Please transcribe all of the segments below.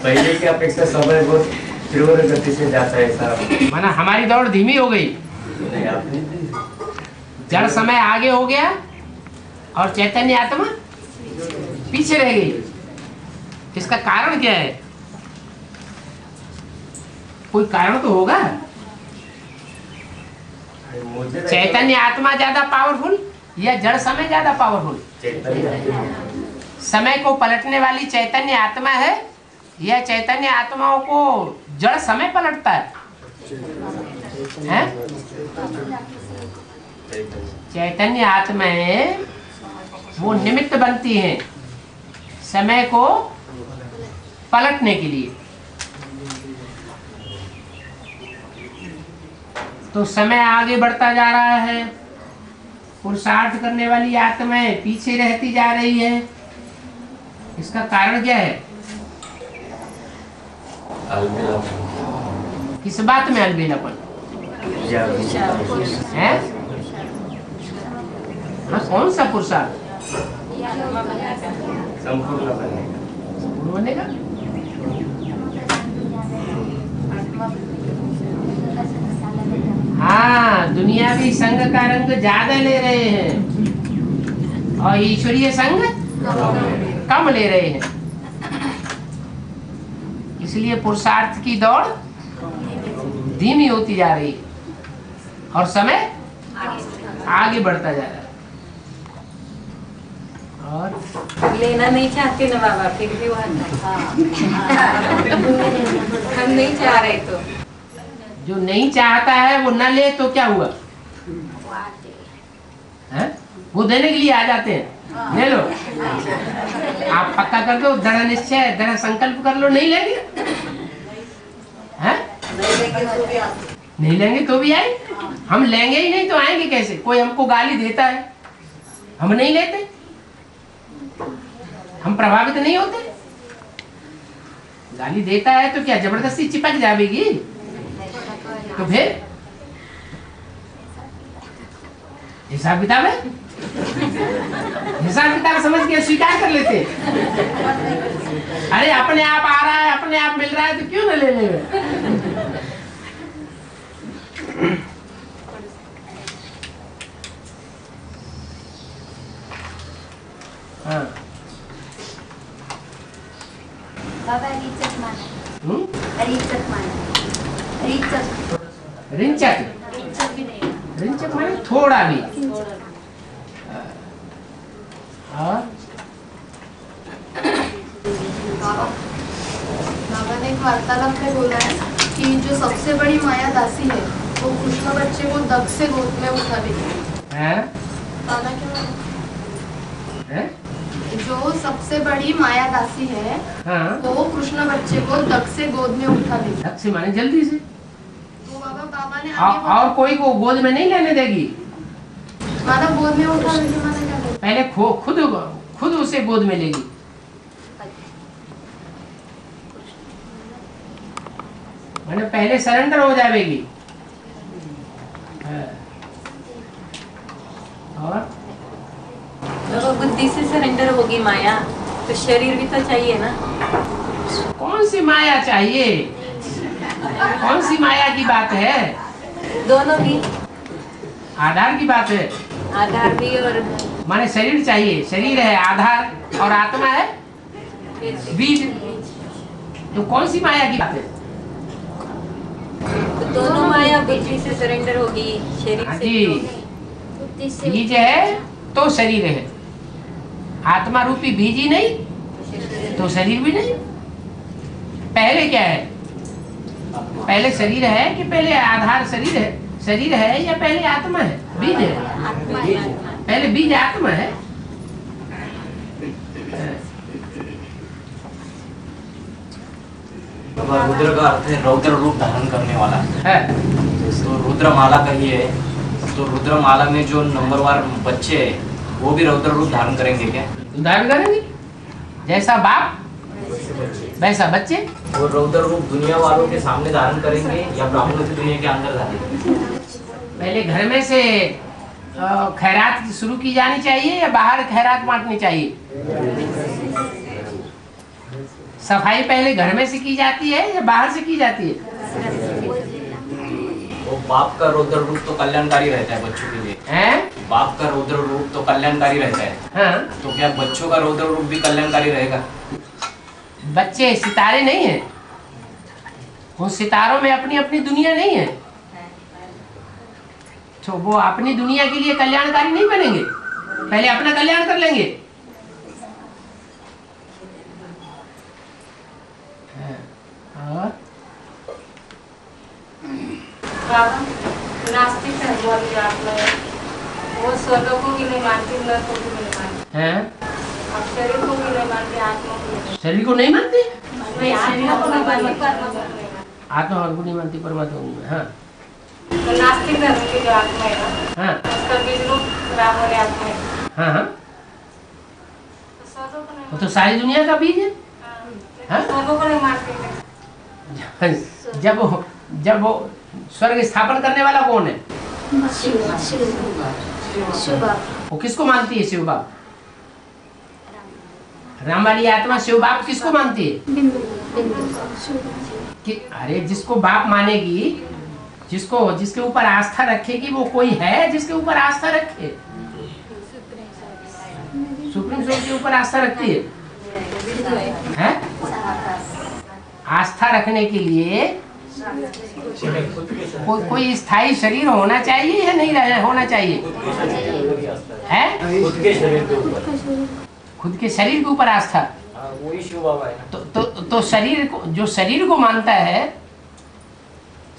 पहले की अपेक्षा समय बहुत तीव्र गति से जाता है सर। माना हमारी दौड़ धीमी हो गई, नहीं आपने जड़ समय आगे हो गया और चैतन्य आत्मा पीछे रह गई। इसका कारण क्या है? कोई कारण तो होगा। मुझे चैतन्य आत्मा ज्यादा पावरफुल या जड़ समय ज्यादा पावरफुल? समय को पलटने वाली चैतन्य आत्मा है या चैतन्य आत्माओं को जड़ समय पलटता है? हैं? चैतन्य आत्माएं वो निमित्त बनती हैं समय को पलटने के लिए। तो समय आगे बढ़ता जा रहा है, पुरुषार्थ करने वाली आत्माएं पीछे रहती जा रही है। इसका कारण क्या है? किस बात में अलबेलापन है? हाँ, कौन सा पुरुषार्थ? संपूर्ण बनने का? हाँ, दुनियावी संग का रंग ज्यादा ले रहे हैं और ईश्वरीय संग कम ले रहे हैं। इसलिए पुरुषार्थ की दौड़ धीमी होती जा रही है और समय आगे बढ़ता जा रहा है। और लेना नहीं चाहते ना बाबा, फिर भी वो हम नहीं चाह रहे। तो जो नहीं चाहता है वो न ले तो क्या हुआ है? वो देने के लिए आ जाते हैं, ले लो। आप पक्का कर दो, दृढ़ निश्चय, दृढ़ संकल्प कर लो, नहीं लेंगे हैं? नहीं लेंगे तो भी आए। हम लेंगे ही नहीं तो आएंगे कैसे? कोई हमको गाली देता है, हम नहीं लेते, हम प्रभावित नहीं होते। गाली देता है तो क्या जबरदस्ती चिपक जाएगी? तो फिर हिसाब किताब है, हिसाब किताब समझ के स्वीकार कर लेते। अरे अपने आप आ रहा है, अपने आप मिल रहा है तो क्यों न ले लेंगे? हाँ बाबा रिचक माना, रिचक माना, रिचक रिंचक, रिचक भी नहीं। रिंचक माने थोड़ा भी। और बाबा ने एक वार्तालाप में बोला है कि जो सबसे बड़ी माया दासी है वो कृष्ण बच्चे को दग से गोद में उठा लेती है। बाबा क्या हैं? जो सबसे बड़ी माया दासी है हाँ, वो कृष्ण बच्चे को दग से गोद में उठा लेती है। धक से माने जल्दी से। तो बाबा ने आगे और कोई को गोद में नहीं लेने देगी। माना गोद में उठा लेती, माना क्या बोलते? पहले खुद उसे गोद में लेगी। मैंने पहले सरेंडर हो जाएगी। और तो बुद्धि से सरेंडर होगी माया, तो शरीर भी तो चाहिए ना। कौन सी माया चाहिए? कौन सी माया की बात है? दोनों भी, आधार की बात है। आधार भी और माने शरीर चाहिए, शरीर है आधार और आत्मा है बीज। तो कौन सी माया की बात है? तो दोनों माया बुद्धि से सरेंडर होगी, शरीर हाँ से जी, बुद्धि से बीज है तो शरीर है। आत्मा रूपी बीज ही नहीं तो शरीर भी नहीं। पहले क्या है? पहले शरीर है कि पहले आधार शरीर है? शरीर है या पहले आत्मा है? बीज है। पहले बीज आत्मा है। रुद्र का अर्थ है रौद्र रूप धारण करने वाला है। तो रुद्र माला का ही है। तो रुद्र माला में जो नंबरवार बच्चे हैं वो भी रौद्र रूप धारण करेंगे क्या? धारण करेंगे। जैसा बाप वैसा बच्चे। वो रौद्र रूप दुनिया वालों के सामने धारण करेंगे या ब्राह्मणों की दुनिया के अंदर धारण करेंगे? पहले घर में से खैरात शुरू की जानी चाहिए या बाहर खैरात बांटनी चाहिए? सफाई पहले घर में से की जाती है या बाहर से की जाती है? वो बाप का रौद्र रूप तो कल्याणकारी रहता है बच्चों के लिए। हैं? बाप का रौद्र रूप तो कल्याणकारी रहता है, हाँ। तो क्या बच्चों का रौद्र रूप भी कल्याणकारी रहेगा? बच्चे सितारे नहीं है, उन सितारों में अपनी अपनी दुनिया नहीं है, तो वो अपनी दुनिया के लिए कल्याणकारी नहीं बनेंगे, पहले अपना कल्याण कर लेंगे। और नास्तिक है वो स्वर्ग को भी नहीं मानती, नरक को भी नहीं मानती, हैं? आप शरीर को भी नहीं मानती, आत्मा को भी नहीं शरीर को नहीं मानते, मानती, आत्मा को नहीं मानती, परमात्मा को नहीं मानती। आत्मा को नहीं मानती, परमात्मा को नहीं। हाँ तो नास्तिक धर्म की जो आत्मा है ना, हाँ उसका बीज रूप राम और आत्मा है, हाँ हाँ, तो स्वर्ग को नहीं वो तो सारी दुनिया का बीज है। हाँ? स्वर्ग को नहीं मानती। जब वो स्वर्ग स्थापन करने वाला कौन है? शुभ वो किसको मानती है? शिव बाप। राम वाली आत्मा शिव बाप किसको मानती है? कि अरे जिसको बाप मानेगी, जिसके ऊपर आस्था रखेगी, वो कोई है जिसके ऊपर आस्था रखे? सुप्रीम सोल के ऊपर आस्था रखती है? आस्था रखने के लिए कोई स्थायी शरीर होना चाहिए या नहीं होना चाहिए? है खुद के शरीर के ऊपर, खुद के शरीर के ऊपर आस्था। वही शिव बाबा है ना। तो शरीर को, जो शरीर को मानता है,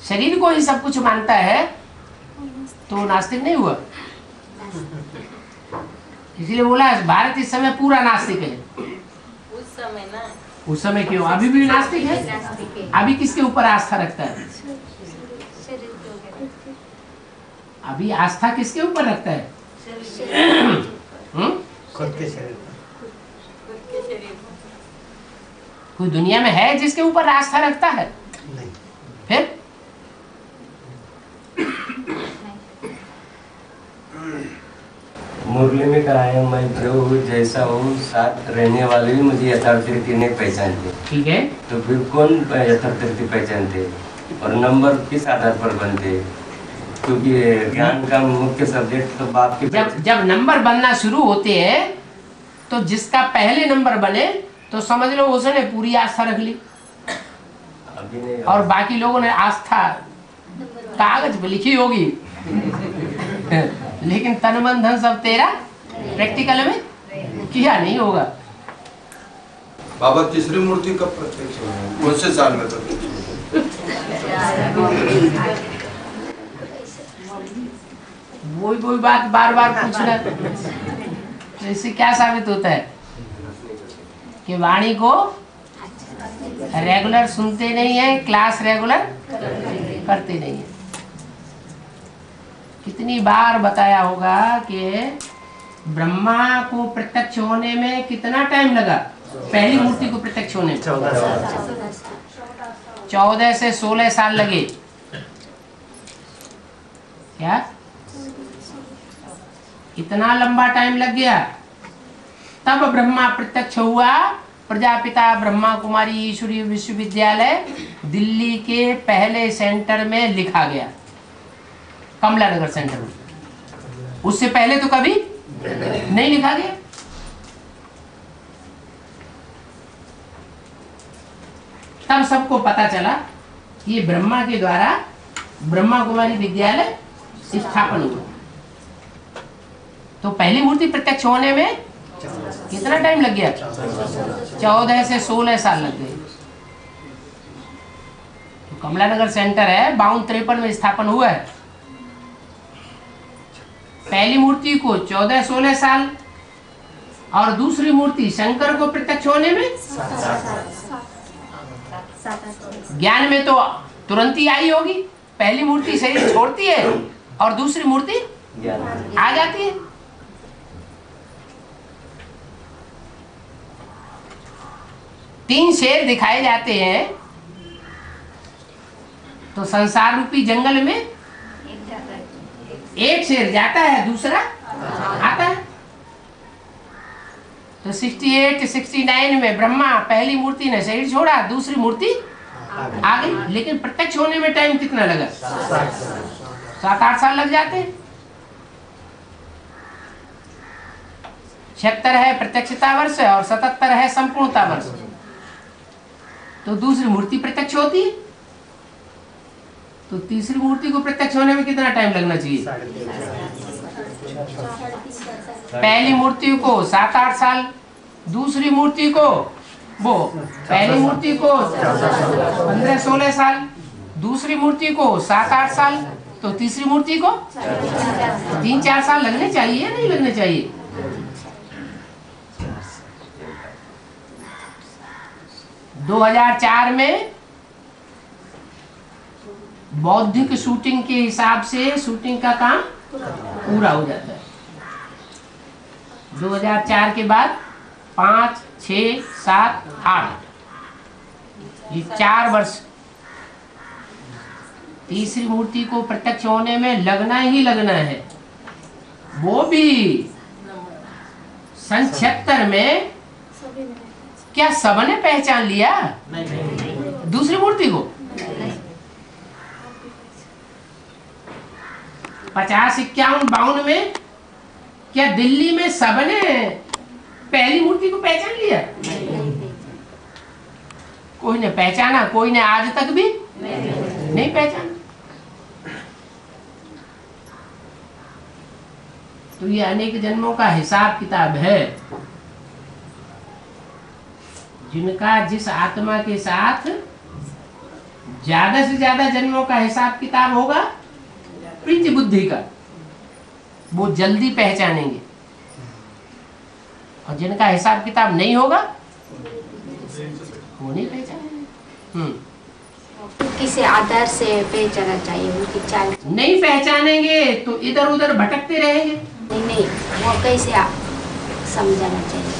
शरीर को ही सब कुछ मानता है, तो नास्तिक नहीं हुआ। इसलिए बोला भारत इस समय पूरा नास्तिक है। उस समय ना, उस समय क्यों? अभी भी नास्तिक है। अभी किसके ऊपर आस्था रखता है? अभी आस्था किसके ऊपर रखता है? खुद के शरीर कोई दुनिया में है जिसके ऊपर आस्था रखता है? नहीं। फिर मुरली में कहा है, मैं प्रभु जैसा हूँ, साथ रहने वाले भी मुझे यथार्थ रीति नहीं पहचानते। ठीक है, तो फिर कौन यथार्थ रीति पहचानते और नंबर किस आधार पर बनते? क्योंकि ज्ञान का मुख्य सब्जेक्ट तो बाप के जब नंबर बनना शुरू होते हैं, तो जिसका पहले नंबर बने तो समझ लो उसने पूरी आस्था रख ली, अभी नहीं। और बाकी लोगों ने आस्था कागज पे लिखी होगी लेकिन तन मन धन सब तेरा प्रैक्टिकल में किया नहीं होगा। बाबा तीसरी मूर्ति कब प्रत्यक्ष हुई? कौन से साल में प्रत्यक्ष हुई? वही बात बार बार पूछना, तो इससे क्या साबित होता है कि वाणी को रेगुलर सुनते नहीं है, क्लास रेगुलर करते नहीं है। कितनी बार बताया होगा कि ब्रह्मा को प्रत्यक्ष होने में कितना टाइम लगा? पहली मूर्ति को प्रत्यक्ष होने में 14 से 16 साल लगे। क्या इतना लंबा टाइम लग गया? तब ब्रह्मा प्रत्यक्ष हुआ। प्रजापिता ब्रह्मा कुमारी ईश्वरीय विश्वविद्यालय दिल्ली के पहले सेंटर में लिखा गया, कमला नगर सेंटर में। उससे पहले तो कभी नहीं लिखा गया। तब सबको पता चला कि ये ब्रह्मा के द्वारा ब्रह्मा कुमारी विद्यालय स्थापन हुआ। तो पहली मूर्ति प्रत्यक्ष होने में कितना टाइम लग गया? 14 से 16 साल लग गए। तो कमला नगर सेंटर है 52-53 में स्थापन हुआ है। पहली मूर्ति को 14-16 साल, और दूसरी मूर्ति शंकर को प्रत्यक्ष होने में ज्ञान में तो तुरंत ही आई होगी। पहली मूर्ति शरीर छोड़ती है और दूसरी मूर्ति आ जाती है। तीन शेर दिखाए जाते हैं, तो संसार रूपी जंगल में एक शेर जाता है, दूसरा आता है। तो 68 69 में ब्रह्मा पहली मूर्ति ने शरीर छोड़ा, दूसरी मूर्ति आ गई। लेकिन प्रत्यक्ष होने में टाइम कितना लगा? 7-8 साल लग जाते। 76 है प्रत्यक्षता वर्ष और 77 है संपूर्णता वर्ष। तो दूसरी मूर्ति प्रत्यक्ष होती है, तो तीसरी मूर्ति को प्रत्यक्ष होने में कितना टाइम लगना चाहिए? पहली मूर्ति को 7-8 साल, दूसरी मूर्ति को वो पहली मूर्ति को 15-16 साल, दूसरी मूर्ति को 7-8 साल, तो तीसरी मूर्ति को 3-4 साल लगने चाहिए, नहीं लगने चाहिए? - 2004 में बौद्धिक शूटिंग के हिसाब से शूटिंग का काम पूरा हो जाता है। 2004 के बाद 5, 6, 7, 8 ये 4 वर्ष तीसरी मूर्ति को प्रत्यक्ष होने में लगना ही लगना है। वो भी सन 76 में क्या सबने पहचान लिया दूसरी मूर्ति को? 50, 51, 52 में क्या दिल्ली में सबने पहली मूर्ति को पहचान लिया? कोई ने पहचाना, कोई ने आज तक भी नहीं पहचाना। तो ये अनेक जन्मों का हिसाब किताब है, जिनका जिस आत्मा के साथ ज्यादा से ज्यादा जन्मों का हिसाब किताब होगा प्रीति बुद्धि का, वो जल्दी पहचानेंगे, और जिनका हिसाब किताब नहीं होगा वो नहीं पहचानेंगे। किसी आधार से पहचाना चाहिए, उनकी चाल नहीं पहचानेंगे तो इधर उधर भटकते रहेंगे। नहीं, वो कैसे समझाना चाहिए?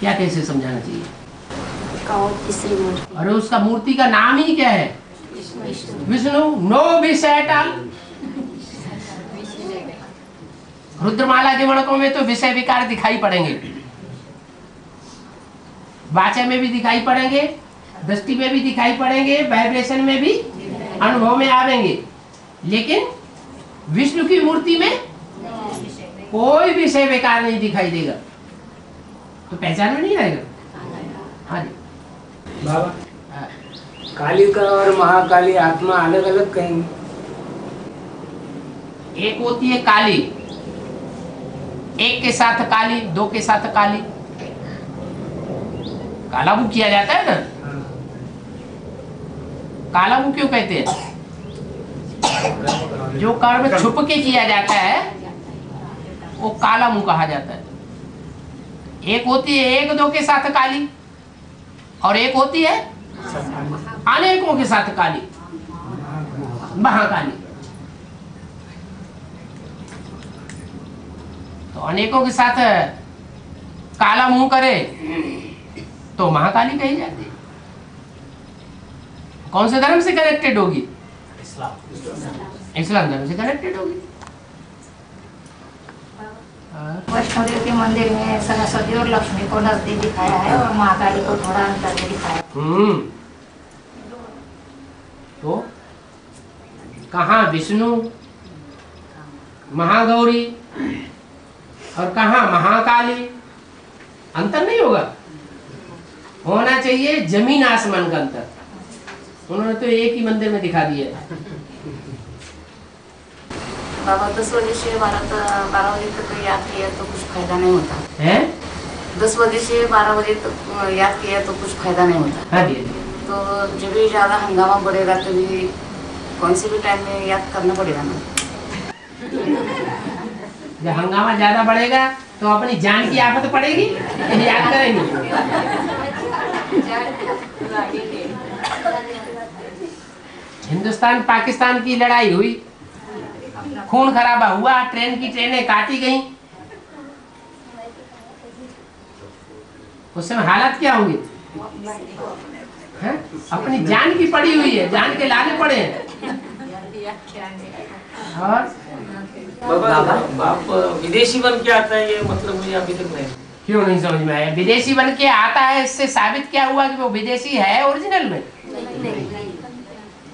क्या कैसे समझाना चाहिए? तीसरी मूर्ति, अरे उसका मूर्ति का नाम ही क्या है? विष्णु। नो विषय टाल। रुद्रमाला के वर्णकों में तो विषय विकार दिखाई पड़ेंगे, वाचा में भी दिखाई पड़ेंगे, दृष्टि में भी दिखाई पड़ेंगे, वाइब्रेशन में भी अनुभव में आवेंगे, लेकिन विष्णु की मूर्ति में कोई विषय विकार नहीं दिखाई देगा, तो पहचान में नहीं आएगा। हाँ जी बाबा, कालिका और महाकाली आत्मा अलग अलग कहेंगे? एक होती है काली, एक के साथ काली, 2 के साथ काली, काला मुंह किया जाता है ना। काला मुंह क्यों कहते हैं? जो कर्म छुप के किया जाता है वो काला मुंह कहा जाता है। एक होती है 1-2 के साथ काली, और एक होती है अनेकों के साथ काली, महाकाली। तो अनेकों के साथ काला मुंह करे तो महाकाली कही जाती है। कौन से धर्म से कनेक्टेड होगी? इस्लाम धर्म से कनेक्टेड होगी। वैष्णो देवी के मंदिर में सरस्वती और लक्ष्मी को नजदीक दिखाया है और महाकाली को थोड़ा अंतर में दिखाया। तो कहाँ विष्णु महागौरी और कहाँ महाकाली? अंतर नहीं होगा, होना चाहिए जमीन आसमान का अंतर। उन्होंने तो एक ही मंदिर में दिखा दिया। बाबा 10 बजे से 12 बजे तक याद किया तो कुछ फायदा नहीं होता है। 10 बजे से 12 बजे तक याद किया तो कुछ फायदा नहीं होता। हाँ जी। तो जब भी ज्यादा हंगामा बढ़ेगा तभी कौन से भी टाइम में याद करना पड़ेगा ना। जब हंगामा ज्यादा बढ़ेगा तो अपनी जान की आफत पड़ेगी, याद करेंगे। हिंदुस्तान पाकिस्तान की लड़ाई हुई, खून खराबा हुआ, ट्रेन की ट्रेनें काटी गई, उस समय हालात क्या होंगे? हैं? अपनी जान की पड़ी हुई है, जान के लाने पड़े हैं। और बाबा, आप विदेशी बन के आता है, ये मतलब मुझे अभी तक नहीं। क्यों नहीं समझ में आया? विदेशी बन के आता है, इससे साबित क्या हुआ कि वो विदेशी है ओरिजिनल में?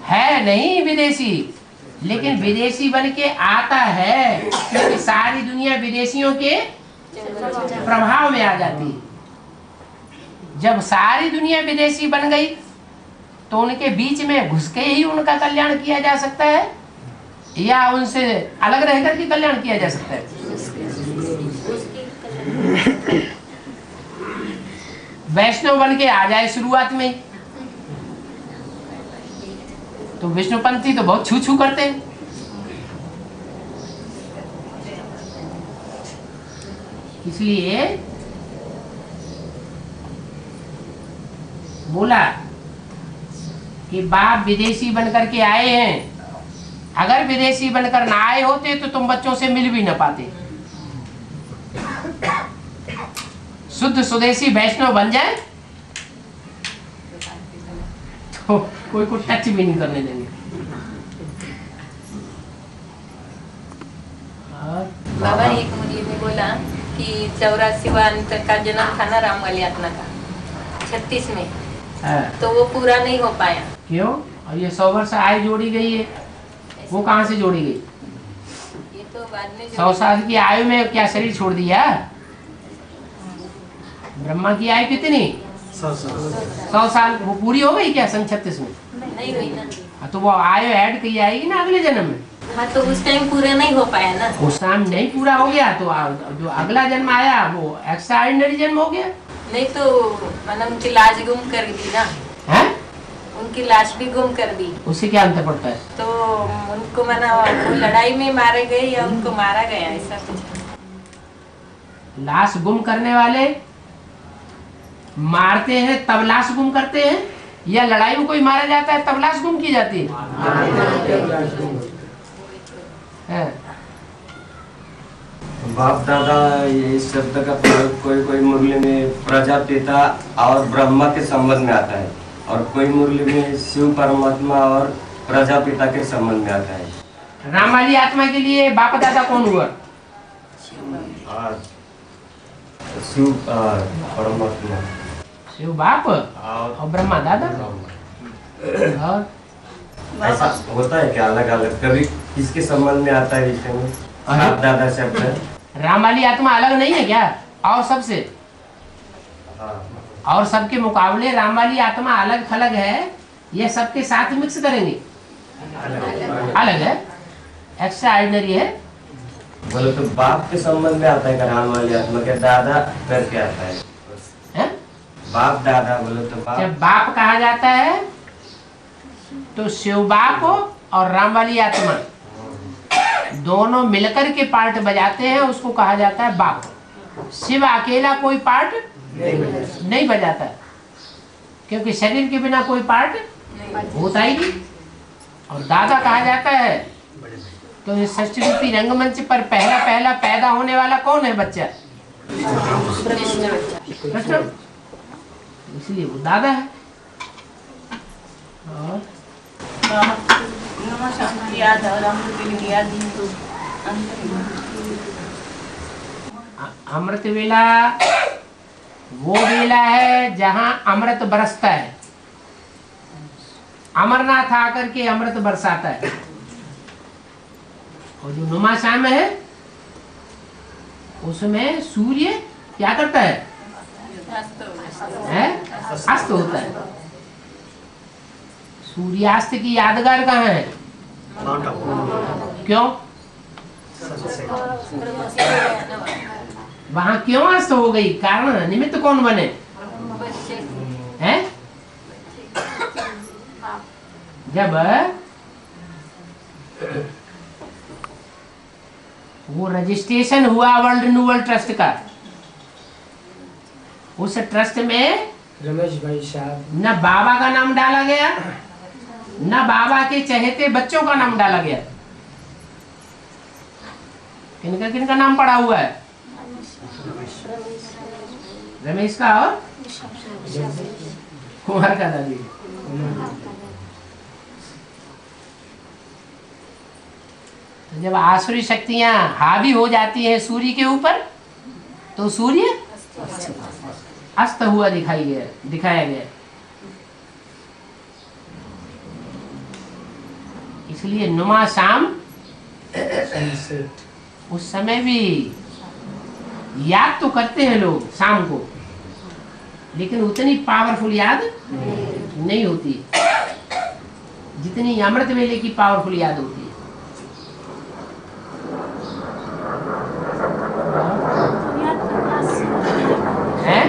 है नहीं विदेशी, लेकिन विदेशी बन के आता है क्योंकि सारी दुनिया विदेशियों के प्रभाव में आ जाती है। जब सारी दुनिया विदेशी बन गई तो उनके बीच में घुस के ही उनका कल्याण किया जा सकता है या उनसे अलग रहकर के कल्याण किया जा सकता है? वैष्णव बन के आ जाए शुरुआत में तो विष्णुपंथी तो बहुत छू छू करते हैं। इसलिए बोला कि बाप विदेशी बनकर के आए हैं, अगर विदेशी बनकर ना आए होते तो तुम बच्चों से मिल भी ना पाते। शुद्ध स्वदेशी वैष्णव बन जाए तो कोई को टच भी नहीं करने देंगे। बाबा एक मुझे ने बोला कि 84वां का जन्म था ना रामवाली आत्मा का 36 में, तो वो पूरा नहीं हो पाया। क्यों? और ये 100 वर्ष आयु जोड़ी गई है, वो कहाँ से जोड़ी गई? ये तो बाद में 100 साल की आयु में क्या शरीर छोड़ दिया? ब्रह्मा की आयु कितनी? 100 साल। वो पूरी हो गई क्या सन 36 में? नहीं हुई ना। तो वो आयु ऐड की जाएगी ना अगले जन्म में। हाँ, तो उस टाइम पूरा नहीं हो पाया ना। उस टाइम नहीं पूरा हो गया तो जो अगला जन्म आया वो एक्स्ट्रा ऑर्डिनरी जन्म हो गया। नहीं तो मतलब उनकी लाश गुम कर दी ना। हैं? उनकी लाश भी गुम कर दी। उससे क्या अंतर पड़ता है? तो उनको मना वो लड़ाई में मारे गए या उनको मारा गया, ऐसा कुछ। लाश गुम करने वाले मारते हैं तब लाश गुम करते हैं या लड़ाई में कोई मारा जाता है तब लाश गुम की जाती है? बाप दादा ये इस शब्द का प्रयोग कोई कोई मुरली में प्रजापिता और ब्रह्मा के संबंध में आता है और कोई मुरली में शिव परमात्मा और प्रजापिता के संबंध में आता है। रामाली आत्मा के लिए बाप दादा कौन हुआ? शिव परमात्मा, शिव बाप और ब्रह्मा दादा। और ऐसा होता है क्या अलग अलग? कभी किसके संबंध में आता है विषय में बाप दादा शब्द? रामाली आत्मा अलग नहीं है क्या और सबसे? और सबके मुकाबले रामवाली आत्मा अलग थलग है, ये सबके साथ मिक्स करेंगे? अलग है, एक्स्ट्रा ऑर्डिनरी है। बोले तो बाप के संबंध में आता है रामवाली आत्मा के? दादा करके आता है, बाप दादा बोले तो बाप। जब बाप कहा जाता है तो शिव बाप और रामवाली आत्मा दोनों मिलकर के पार्ट बजाते हैं, उसको कहा जाता है बाप। शिव अकेला कोई पार्ट नहीं बजाता क्योंकि शरीर के बिना कोई पार्ट होता ही नहीं। और दादा कहा जाता है तो इस षष्ठी रूपी रंगमंच पर पहला पैदा होने वाला कौन है? बच्चा कृष्ण, इसलिए वो दादा है। और अमृत वेला वो वेला है जहाँ अमृत बरसता है। अमरनाथ आकर के अमृत बरसाता है। और जो नुमा शाम है उसमें सूर्य क्या करता है? अस्त होता है। सूर्यास्त की यादगार कहाँ है? क्यों? वहां क्यों अस्त हो गई? कारण निमित्त कौन बने? हैं? जब वो रजिस्ट्रेशन हुआ वर्ल्ड रिन्यूअल ट्रस्ट का, उस ट्रस्ट में रमेश भाई साहब न बाबा का नाम डाला गया न बाबा के चहेते बच्चों का नाम डाला गया। किनका नाम पड़ा हुआ है? रमेश का और कुमार का दादी। तो जब आसुरी शक्तियां हावी हो जाती हैं सूर्य के ऊपर तो सूर्य अस्त हुआ दिखाया गया। इसलिए नुमा शाम उस समय भी याद तो करते हैं लोग शाम को, लेकिन उतनी पावरफुल याद नहीं होती जितनी अमृत वेले की पावरफुल याद होती है। हैं?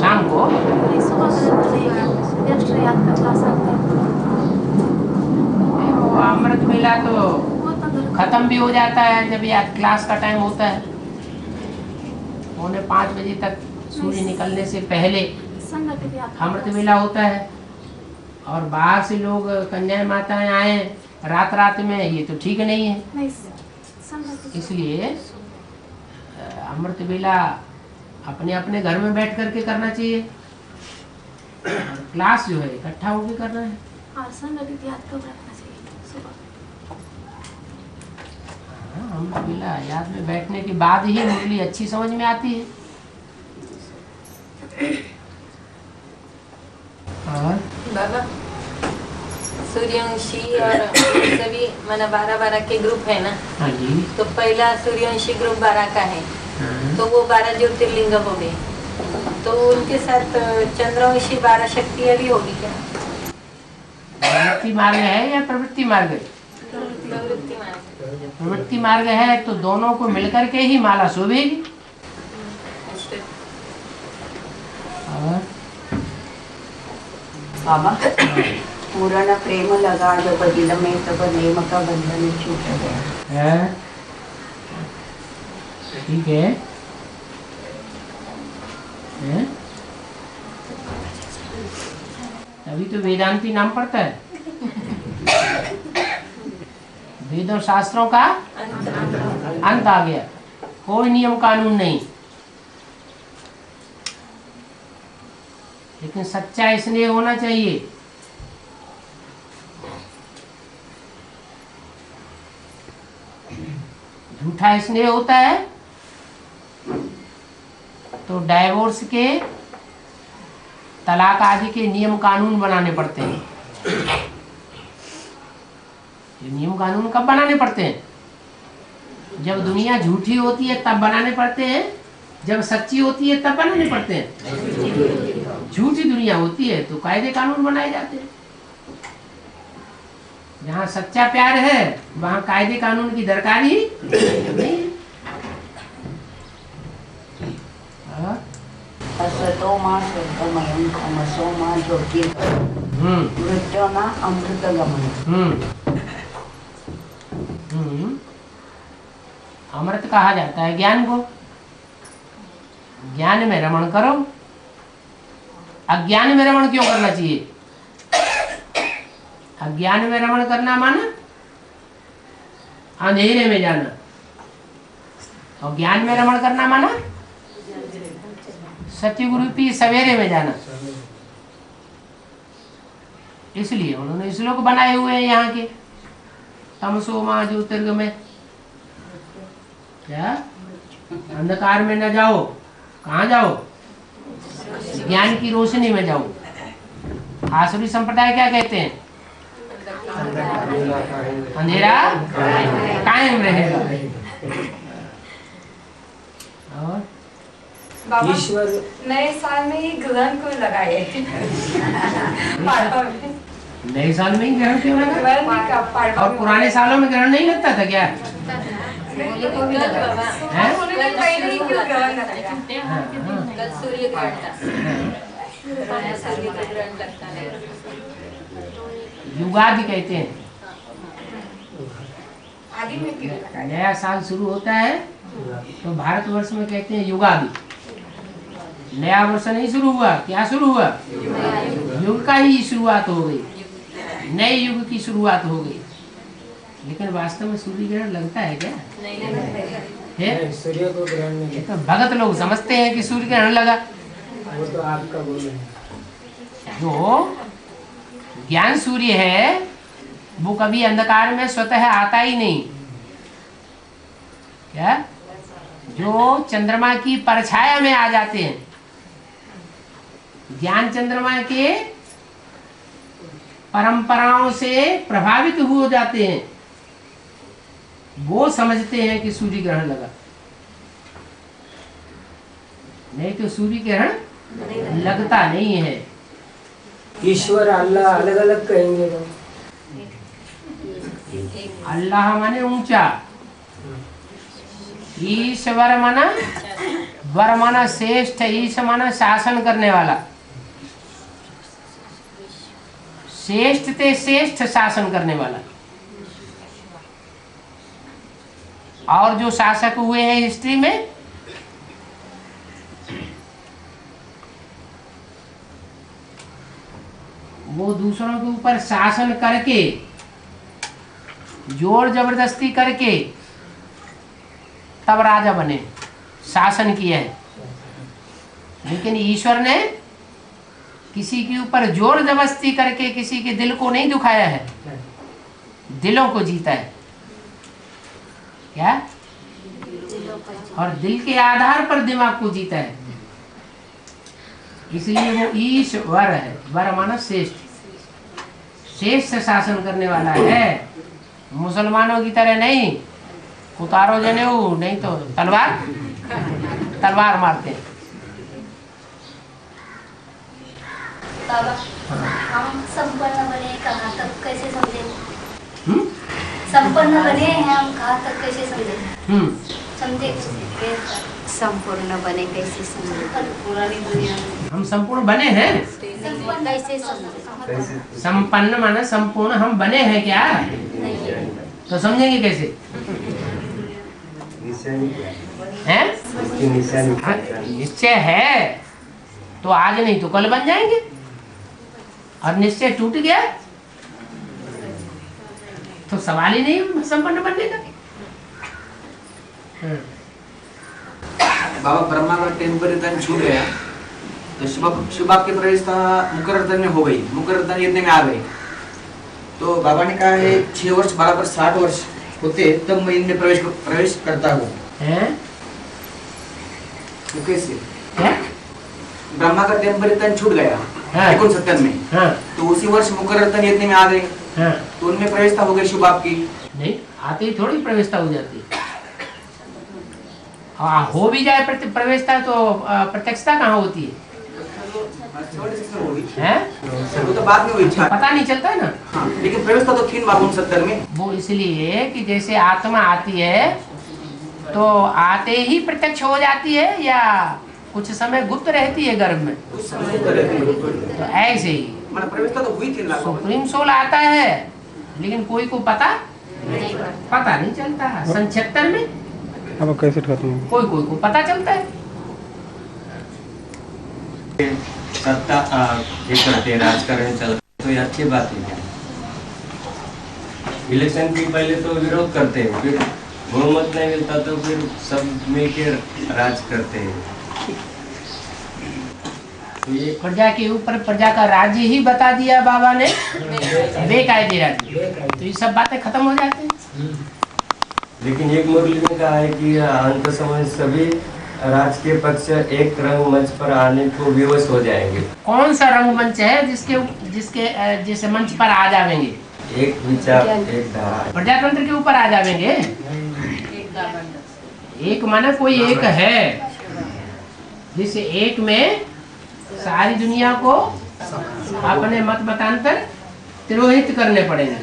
शाम को वो अमृत वेला तो खत्म भी हो जाता है जब याद क्लास का टाइम होता है। 4:45 बजे तक सूर्य निकलने से पहले अमृत वेला होता है, और बाहर से लोग कन्याएं माताएं आए रात में, ये तो ठीक नहीं है। इसलिए अमृत वेला अपने अपने घर में बैठ करके करना चाहिए, क्लास जो है इकट्ठा होकर करना है। अमृत वेला याद में बैठने के बाद ही मुरली अच्छी समझ में आती है। और बाबा सूर्यवंशी और सभी माना 12 के ग्रुप है ना। हाँ जी। तो पहला सूर्यवंशी ग्रुप 12 का है, तो वो 12 ज्योतिर्लिंग हो गए, तो उनके साथ चंद्रवंशी 12 शक्तियाँ भी होगी क्या? प्रवृत्ति मार्ग है या प्रवृत्ति मार्ग है? प्रवृत्ति मार्ग। प्रवृत्ति मार्ग है तो दोनों को मिलकर के ही माला शोभेगी। बाबा पूर्ण प्रेम लगा जब दिल में तब नेम का बंधन छूट गया। ठीक है, अभी तो वेदांती नाम पड़ता है। वेदों शास्त्रों का अंत आ गया, कोई नियम कानून नहीं, लेकिन सच्चा स्नेह होना चाहिए। झूठा स्नेह होता है तो डाइवोर्स के, तलाक आदि के नियम कानून बनाने पड़ते हैं। ये नियम कानून कब बनाने पड़ते हैं? जब दुनिया झूठी होती है तब बनाने पड़ते हैं, जब सच्ची होती है तब बनाने पड़ते हैं। झूठी दुनिया होती है तो कायदे कानून बनाए जाते हैं। जहाँ सच्चा प्यार है वहाँ कायदे कानून की दरकार ही नहीं। असतो मां सत्तमयं तमसो मां ज्योतिर्गमनं मृत्योर्न अमृतगमनं। अमृत कहा जाता है ज्ञान को। ज्ञान में रमण करो। अज्ञान में रमण क्यों करना चाहिए? अज्ञान में रमण करना माना अंधेरे में जाना, और ज्ञान में रमण करना माना सतयुग रूपी सवेरे में जाना। इसलिए उन्होंने श्लोक बनाए हुए हैं यहाँ के, तमसो मां ज्योतिर्गमय। क्या अंधकार में न जाओ, कहाँ जाओ? ज्ञान की रोशनी में जाओ। आसुरी संप्रदाय क्या कहते हैं? अंधेरा कायम रहेगा। और ईश्वर नए साल में ही ग्रहण को लगाए। नए साल में ही ग्रहण क्यों लगा? और पुराने सालों में ग्रहण नहीं लगता था क्या? सूर्य ग्रहण लगता है। युगादि कहते हैं। नया साल शुरू होता है तो भारतवर्ष में कहते हैं युगादि। नया वर्ष नहीं शुरू हुआ, क्या शुरू हुआ? युग का ही शुरुआत हो गई, नए युग की शुरुआत हो गई। लेकिन वास्तव में सूर्य ग्रहण लगता है क्या? नहीं। सूर्य को ग्रहण नहीं। तो भगत लोग समझते हैं कि सूर्य ग्रहण लगा। वो तो आपका बोले जो ज्ञान सूर्य है वो कभी अंधकार में स्वतः आता ही नहीं। क्या जो चंद्रमा की परछाया में आ जाते हैं, ज्ञान चंद्रमा के परंपराओं से प्रभावित हो जाते हैं, वो समझते हैं कि सूर्य ग्रहण लगा, नहीं तो सूर्य ग्रहण लगता नहीं है। ईश्वर अल्लाह अलग अलग कहेंगे तो अल्लाह माने ऊंचा, ईश्वर माना वर माना श्रेष्ठ, ईश माना शासन करने वाला, श्रेष्ठ ते श्रेष्ठ शासन करने वाला। और जो शासक हुए हैं हिस्ट्री में, वो दूसरों के ऊपर शासन करके, जोर जबरदस्ती करके तब राजा बने, शासन किया है। लेकिन ईश्वर ने किसी के ऊपर जोर जबरदस्ती करके किसी के दिल को नहीं दुखाया है, दिलों को जीता है। क्या? और दिल के आधार पर दिमाग को जीता है, इसलिए वो ईश्वर है। वर माना श्रेष्ठ, श्रेष्ठ शासन करने वाला है। मुसलमानों की तरह नहीं, उतारो जनेऊ नहीं तो तलवार मारते हैं। बाबा, हम संपन्न बने कहाँ तक कैसे समझेंगे? संपन्न बने हैं हम कहाँ तक कैसे समझे? संपूर्ण बने कैसे समझे? पुरानी दुनिया में हम संपूर्ण बने हैं, कैसे समझे? संपन्न माना संपूर्ण हम बने हैं क्या? तो समझेंगे कैसे? हैं? निश्चय है तो आज नहीं तो कल बन जाएंगे, और निश्चय टूट गया तो सवाल ही नहीं संपन्न बनने का। बाबा, ब्रह्मा का टेम्परेरी तन छूट गया तो शुभ आपकी प्रवेशता मुकर्रर तन में हो गई, मुकर्रर तन यज्ञ में आ गई। तो बाबा ने कहा है 6 वर्ष बराबर 60 वर्ष होते तब मैं इनमें प्रवेश करता हूँ। तो कैसे? ब्रह्मा का टेम्परेरी तन छूट गया 69 में, तो उसी वर्ष मुकर्रर तन यज्ञ में आ गए, तो उनमें प्रवेशता हो गई शुभ आपकी। नहीं, आते ही थोड़ी प्रवेशता हो जाती है। हो भी जाए प्रवेशता तो प्रत्यक्षता कहाँ होती है? वो तो बाद में हुई, पता नहीं चलता है ना। हाँ, लेकिन प्रवेशता तो थी 69 में। वो इसलिए कि जैसे आत्मा आती है तो आते ही प्रत्यक्ष हो जाती है, या कुछ समय गुप्त रहती है गर्भ में? तो ऐसे ही प्रवेशता तो हुई थी। सुप्रीम सोल आता है लेकिन कोई को पता नहीं चलता। 76 में अब कैसे खत्म कोई को पता चलता है। सत्ता ये करते राजकारण चलते तो ये अच्छी बात है। इलेक्शन के पहले तो विरोध करते हैं, फिर बहुमत नहीं मिलता तो फिर सब मिलकर राज करते हैं। तो ये प्रजा के ऊपर प्रजा का राज्य ही बता दिया बाबा ने, बेकायदे राज्य, तो ये सब बातें खत्म हो जाती हैं। लेकिन एक मुरली में कहा है कि अंत समय सभी राजकीय पक्ष एक रंगमंच पर आने को विवश हो जाएंगे। कौन सा रंगमंच है जिसके मंच पर आ जाएंगे? एक विचार एक धारा, प्रजातंत्र के ऊपर आ जाएंगे। एक माना कोई एक है, जिस एक में सारी दुनिया को अपने मत मतांतर तिरोहित करने पड़ेंगे।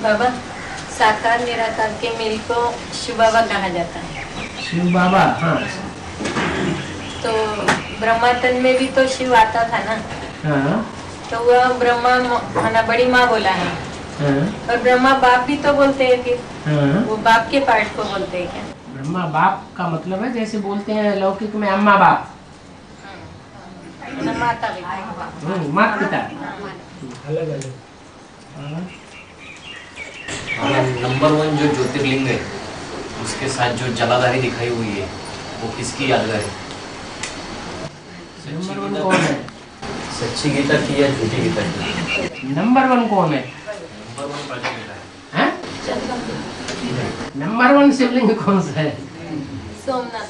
बाबा, साकार निराकार के मेल को शिव बाबा कहा जाता है। शिव बाबा, हाँ। तो ब्रह्मातन में भी तो शिव आता था ना। हाँ। तो वह ब्रह्मा माना बड़ी माँ बोला है। हाँ। और ब्रह्मा बाप भी तो बोलते हैं फिर। हाँ। वो बाप के पार्ट को बोलते हैं क्या? ब्रह्मा बाप का मतलब है जैसे बोलते हैं लौकिक में अम्मा बाप, माता माता पिता अलग अलग। नंबर 1 जो ज्योतिर्लिंग है उसके साथ जो जलाधारी दिखाई हुई है वो किसकी यादगार है? नंबर 1 कौन है? सच्ची गीता की या झूठी गीता की? नंबर 1 कौन है? नंबर 1 प्रजा पिता है। नंबर 1 शिवलिंग कौन सा है? सोमनाथ।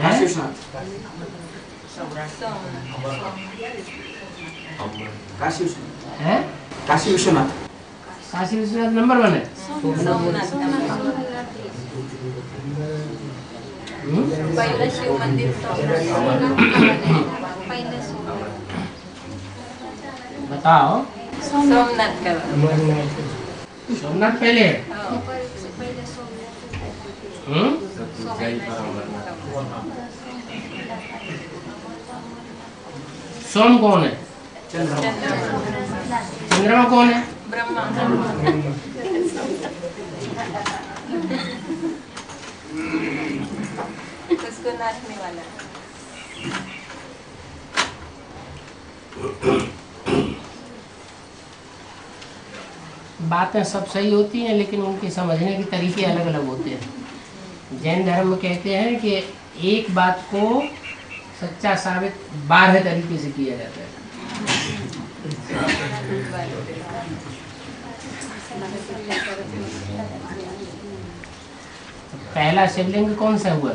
काशी विश्वनाथ। काशी विश्वनाथ है? काशी विश्वनाथ। काशी विश्वनाथ नंबर 1 है। पहिलं शिव मंदिर बताओ। सोमनाथ का। सोमनाथ पहले है। सोम कौन है? चंद्रमा कौन है? ब्रह्मा। उसको नाचने वाला। बातें सब सही होती हैं, लेकिन उनके समझने के तरीके अलग अलग होते हैं। जैन धर्म में कहते हैं कि एक बात को सच्चा साबित 12 तरीके से किया जाता है। पहला शिवलिंग कौन सा हुआ?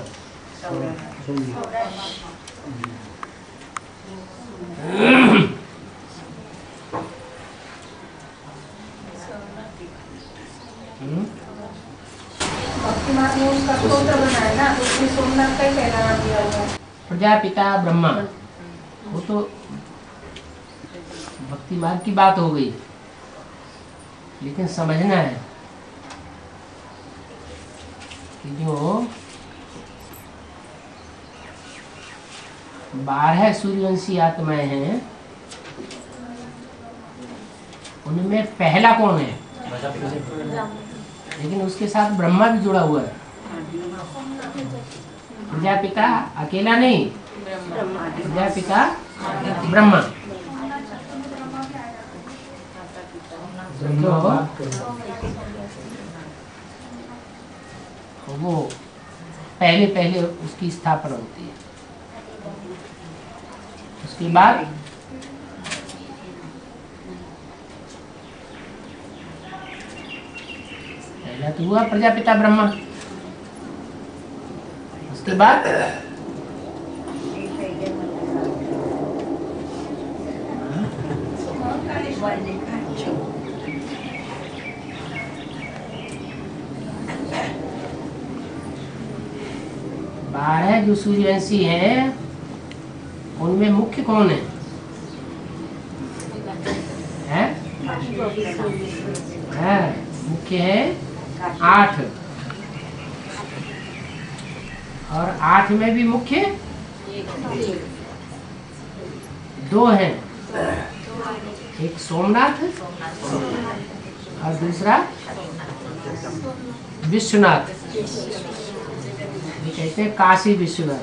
प्रजापिता ब्रह्मा। वो तो भक्ति मार्ग की बात हो गई, लेकिन समझना है कि जो 12 सूर्यवंशी आत्माएं हैं, उनमें पहला कौन है? लेकिन उसके साथ ब्रह्मा भी जुड़ा हुआ है। प्रजापिता अकेला नहीं, प्रजापिता ब्रह्मा। तो वो पहले उसकी स्थापना होती है। उसके बाद पहला तो हुआ प्रजापिता ब्रह्मा। उसके बाद 12 जो सूर्यवंशी हैं, उनमें मुख्य कौन है? मुख्य है 8, और 8 में भी मुख्य 2 हैं। एक सोमनाथ और दूसरा विश्वनाथ। ये कहते हैं काशी विश्वनाथ।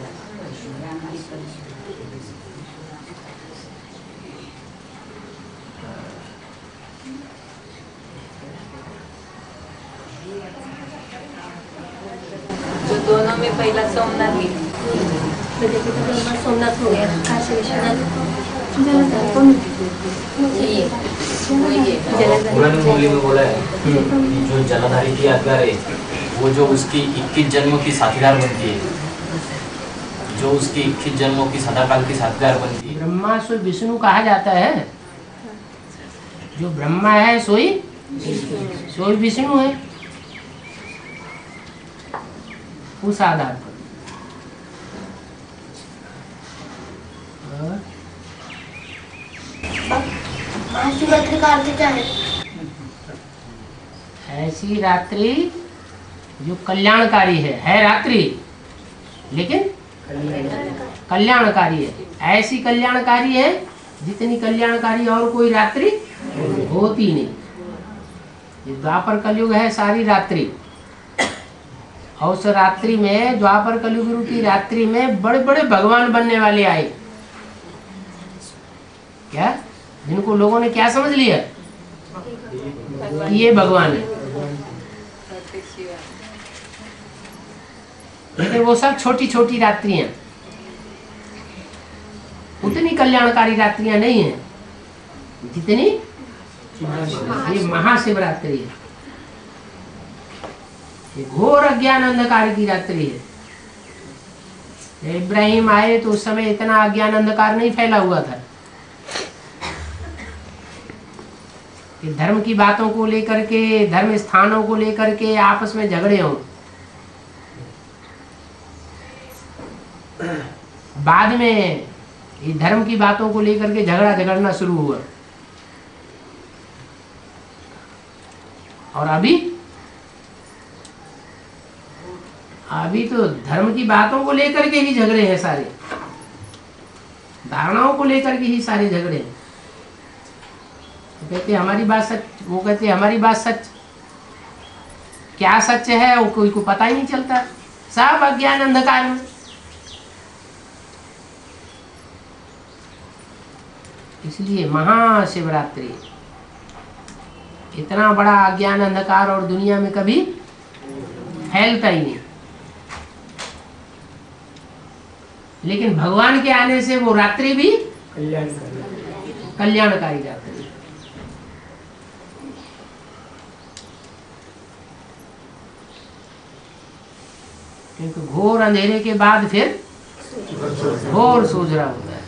जो दोनों में पहला सोमनाथ ही सोमनाथ हो गया, काशी विश्वनाथ। पुरानी मूली में बोला है कि जो जलाधारी की यादगार है, वो जो उसकी 21 जन्मों की साथीदार बनती है, जो उसकी 21 जन्मों की सदाकाल की साथीदार बनती है। ब्रह्मा सोई विष्णु कहा जाता है। जो ब्रह्मा है सोई विष्णु है, उस आधार पर। महाशिवरात्रि का अर्थ क्या है? ऐसी रात्रि जो कल्याणकारी है रात्रि, लेकिन कल्याणकारी है। ऐसी कल्याणकारी है जितनी कल्याणकारी और कोई रात्रि होती नहीं। ये द्वापर कलयुग है सारी रात्रि, और उस रात्रि में, द्वापर कलयुग की रात्रि में बड़े बड़े भगवान बनने वाले आए। क्या? जिनको लोगों ने क्या समझ लिया कि ये भगवान है, लेकिन वो सब छोटी छोटी रात्रियां, उतनी कल्याणकारी रात्रियां नहीं है जितनी ये महाशिवरात्रि है। ये घोर अज्ञान अंधकार की रात्रि है। इब्राहिम आए तो उस समय इतना अज्ञान अंधकार नहीं फैला हुआ था कि धर्म की बातों को लेकर के, धर्म स्थानों को लेकर के आपस में झगड़े हों। बाद में ये धर्म की बातों को लेकर के झगड़ना शुरू हुआ। और अभी तो धर्म की बातों को लेकर के ही झगड़े हैं सारे, धारणाओं को लेकर के ही सारे झगड़े हैं। तो कहते हमारी बात सच, वो कहते हमारी बात सच। क्या सच है वो कोई को पता ही नहीं चलता, सब अज्ञान अंधकार में। इसलिए महाशिवरात्रि इतना बड़ा अज्ञान अंधकार और दुनिया में कभी फैलता ही नहीं, लेकिन भगवान के आने से वो रात्रि भी कल्याणकारी रात्रि। क्योंकि घोर अंधेरे के बाद फिर घोर सूझरा होता है।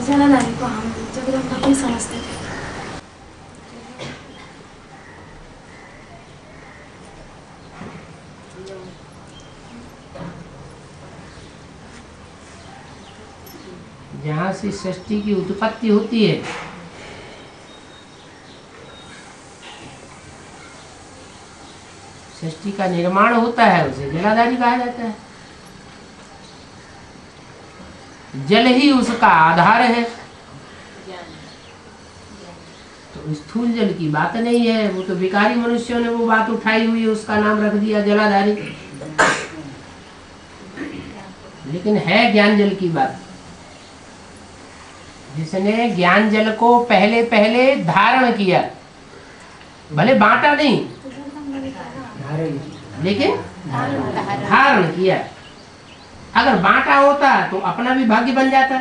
जलाधारी को हम जगदम्बा भी समझते थे। जहाँ से सृष्टि की उत्पत्ति होती है, सृष्टि का निर्माण होता है, उसे जलाधारी कहा जाता है। जल ही उसका आधार है। तो स्थूल जल की बात नहीं है, वो तो विकारी मनुष्यों ने वो बात उठाई हुई है, उसका नाम रख दिया जलाधारी। लेकिन है ज्ञान जल की बात, जिसने ज्ञान जल को पहले पहले धारण किया, भले बांटा नहीं लेकिन धारण किया। अगर बांटा होता तो अपना भी भाग्य बन जाता,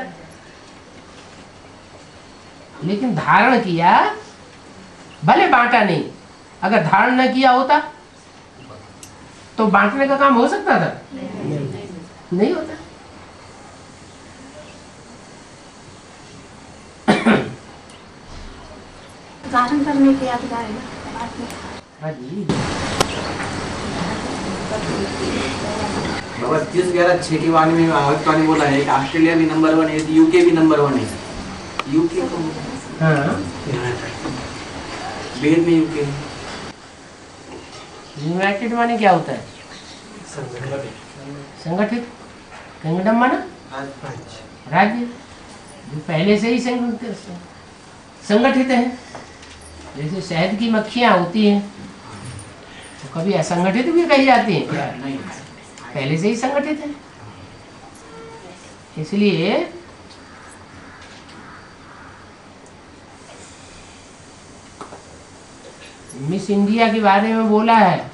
लेकिन धारण किया, भले बांटा नहीं। अगर धारण न किया होता तो बांटने का काम हो सकता था? नहीं होता। धारण करने के अधिकार है। हाँ जी। बाबा 30/11/6 की वाणी में वाणी बोला है कि ऑस्ट्रेलिया भी नंबर 1 है, यूके भी नंबर 1 है। यूके को वेद में यूके यूनाइटेड माने क्या होता है? संगठित। किंगडम माना राज्य, जो पहले से ही संगठित है। जैसे शहद की मक्खियां होती हैं तो कभी असंगठित भी कही जाती हैं क्या? नहीं, पहले से ही संगठित है। इसलिए मिस इंडिया के बारे में बोला है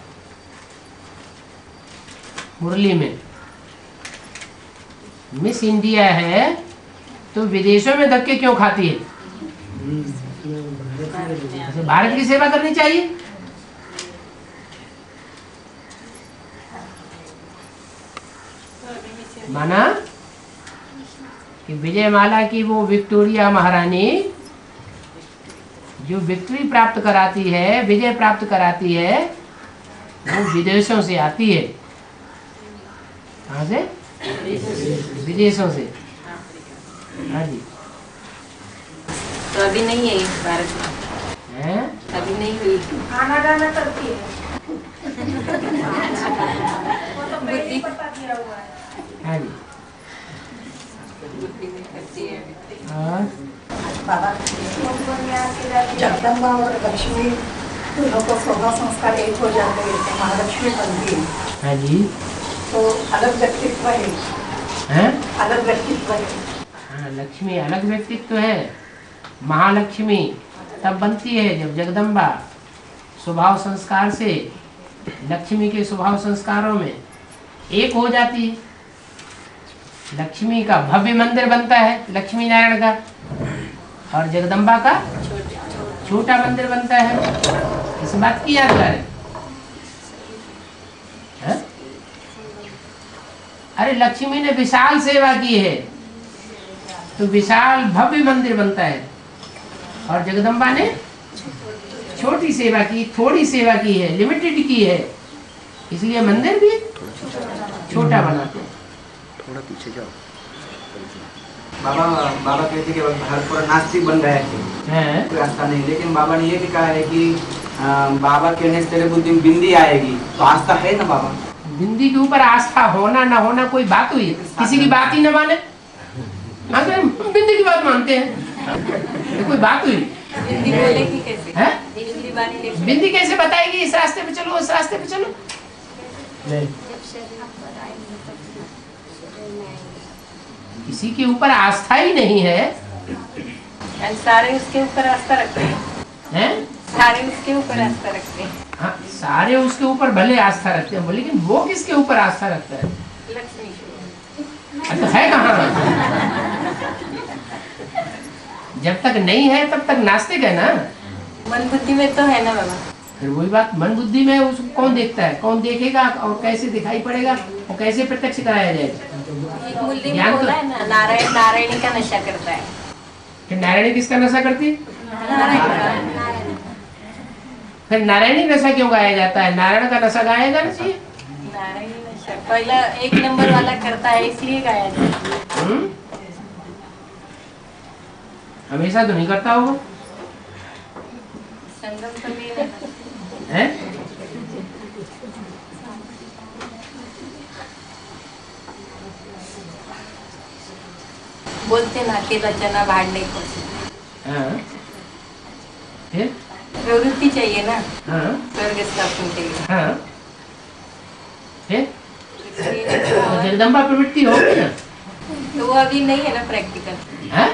मुरली में। मिस इंडिया है तो विदेशों में धक्के क्यों खाती है? तो भारत की सेवा करनी चाहिए। माना कि विजयमाला की वो विक्टोरिया महारानी जो विक्ट्री प्राप्त कराती है, विजय प्राप्त कराती है, वो विदेशों से आती है। कहाँ से? विदेशों से। हाँ जी। तो अभी नहीं है भारत में? हैं? अभी नहीं हुई। आना जाना करती है। हाँ जी। बाबा जगदम्बा और लक्ष्मी दोनों को स्वभाव संस्कार एक हो जाते हैं, महालक्ष्मी बनती है। हाँ जी। तो अलग व्यक्तित्व है। हैं? अलग व्यक्तित्व है। हाँ, लक्ष्मी अलग व्यक्तित्व है। महालक्ष्मी तब बनती है जब जगदम्बा स्वभाव संस्कार से लक्ष्मी के स्वभाव संस्कारों में एक हो जाती है। लक्ष्मी का भव्य मंदिर बनता है, लक्ष्मी नारायण का, और जगदम्बा का छोटा मंदिर बनता है, इस बात की यादगार है? अरे लक्ष्मी ने विशाल सेवा की है तो विशाल भव्य मंदिर बनता है, और जगदम्बा ने छोटी सेवा की, थोड़ी सेवा की है, लिमिटेड की है, इसलिए मंदिर भी छोटा बनाते हैं। थोड़ा पीछे जाओ। बाबा कहते कि घर पूरा नास्तिक बन गया है, कोई आस्था नहीं, लेकिन बाबा ने ये भी कहा है कि बाबा कहने से तेरे बुद्धि में बिंदी आएगी, तो आस्था है ना बाबा? बिंदी के ऊपर आस्था होना ना होना कोई बात हुई? किसी की बात ही न माने, अगर बिंदी की बात मानते हैं, कोई बात हुई? बिंदी बोलेगी कैसे? है? बिंदी कैसे बताएगी इस रास्ते पे चलो, उस रास्ते पे चलो? किसी के ऊपर आस्था ही नहीं है, सारे उसके ऊपर आस्था रखते हैं? सारे उसके ऊपर आस्था रखते हैं। हाँ, सारे उसके ऊपर भले आस्था रखते हैं, लेकिन वो किसके ऊपर आस्था रखता है? लक्ष्मी। तो है कहाँ? जब तक नहीं है तब तक नास्तिक है ना। मन बुद्धि में तो है ना बाबा। फिर वही बात, मन बुद्धि में उसको कौन देखता है, कौन देखेगा, और कैसे दिखाई पड़ेगा, और कैसे प्रत्यक्ष कराया जाएगा? मुल्ली ने बोला है ना, नारायण नारायणी का नशा करता है। फिर नारायणी किसका नशा करती है? फिर नारायणी नशा क्यों गाया जाता है? नारायण का नशा गाया जाना चाहिए। नारायणी नशा पहला 1 नंबर वाला करता है, इसलिए गाया जाता है। हमेशा तो नहीं करता होगा। संगम तो नहीं है? बोलते ना कि रचना भाड़ने को। फिर प्रवृत्ति चाहिए ना। स्वर्ग स्थापन के लिए। फिर जगदम्बा प्रवृत्ति होगी ना, तो वो अभी नहीं है ना प्रैक्टिकल। है?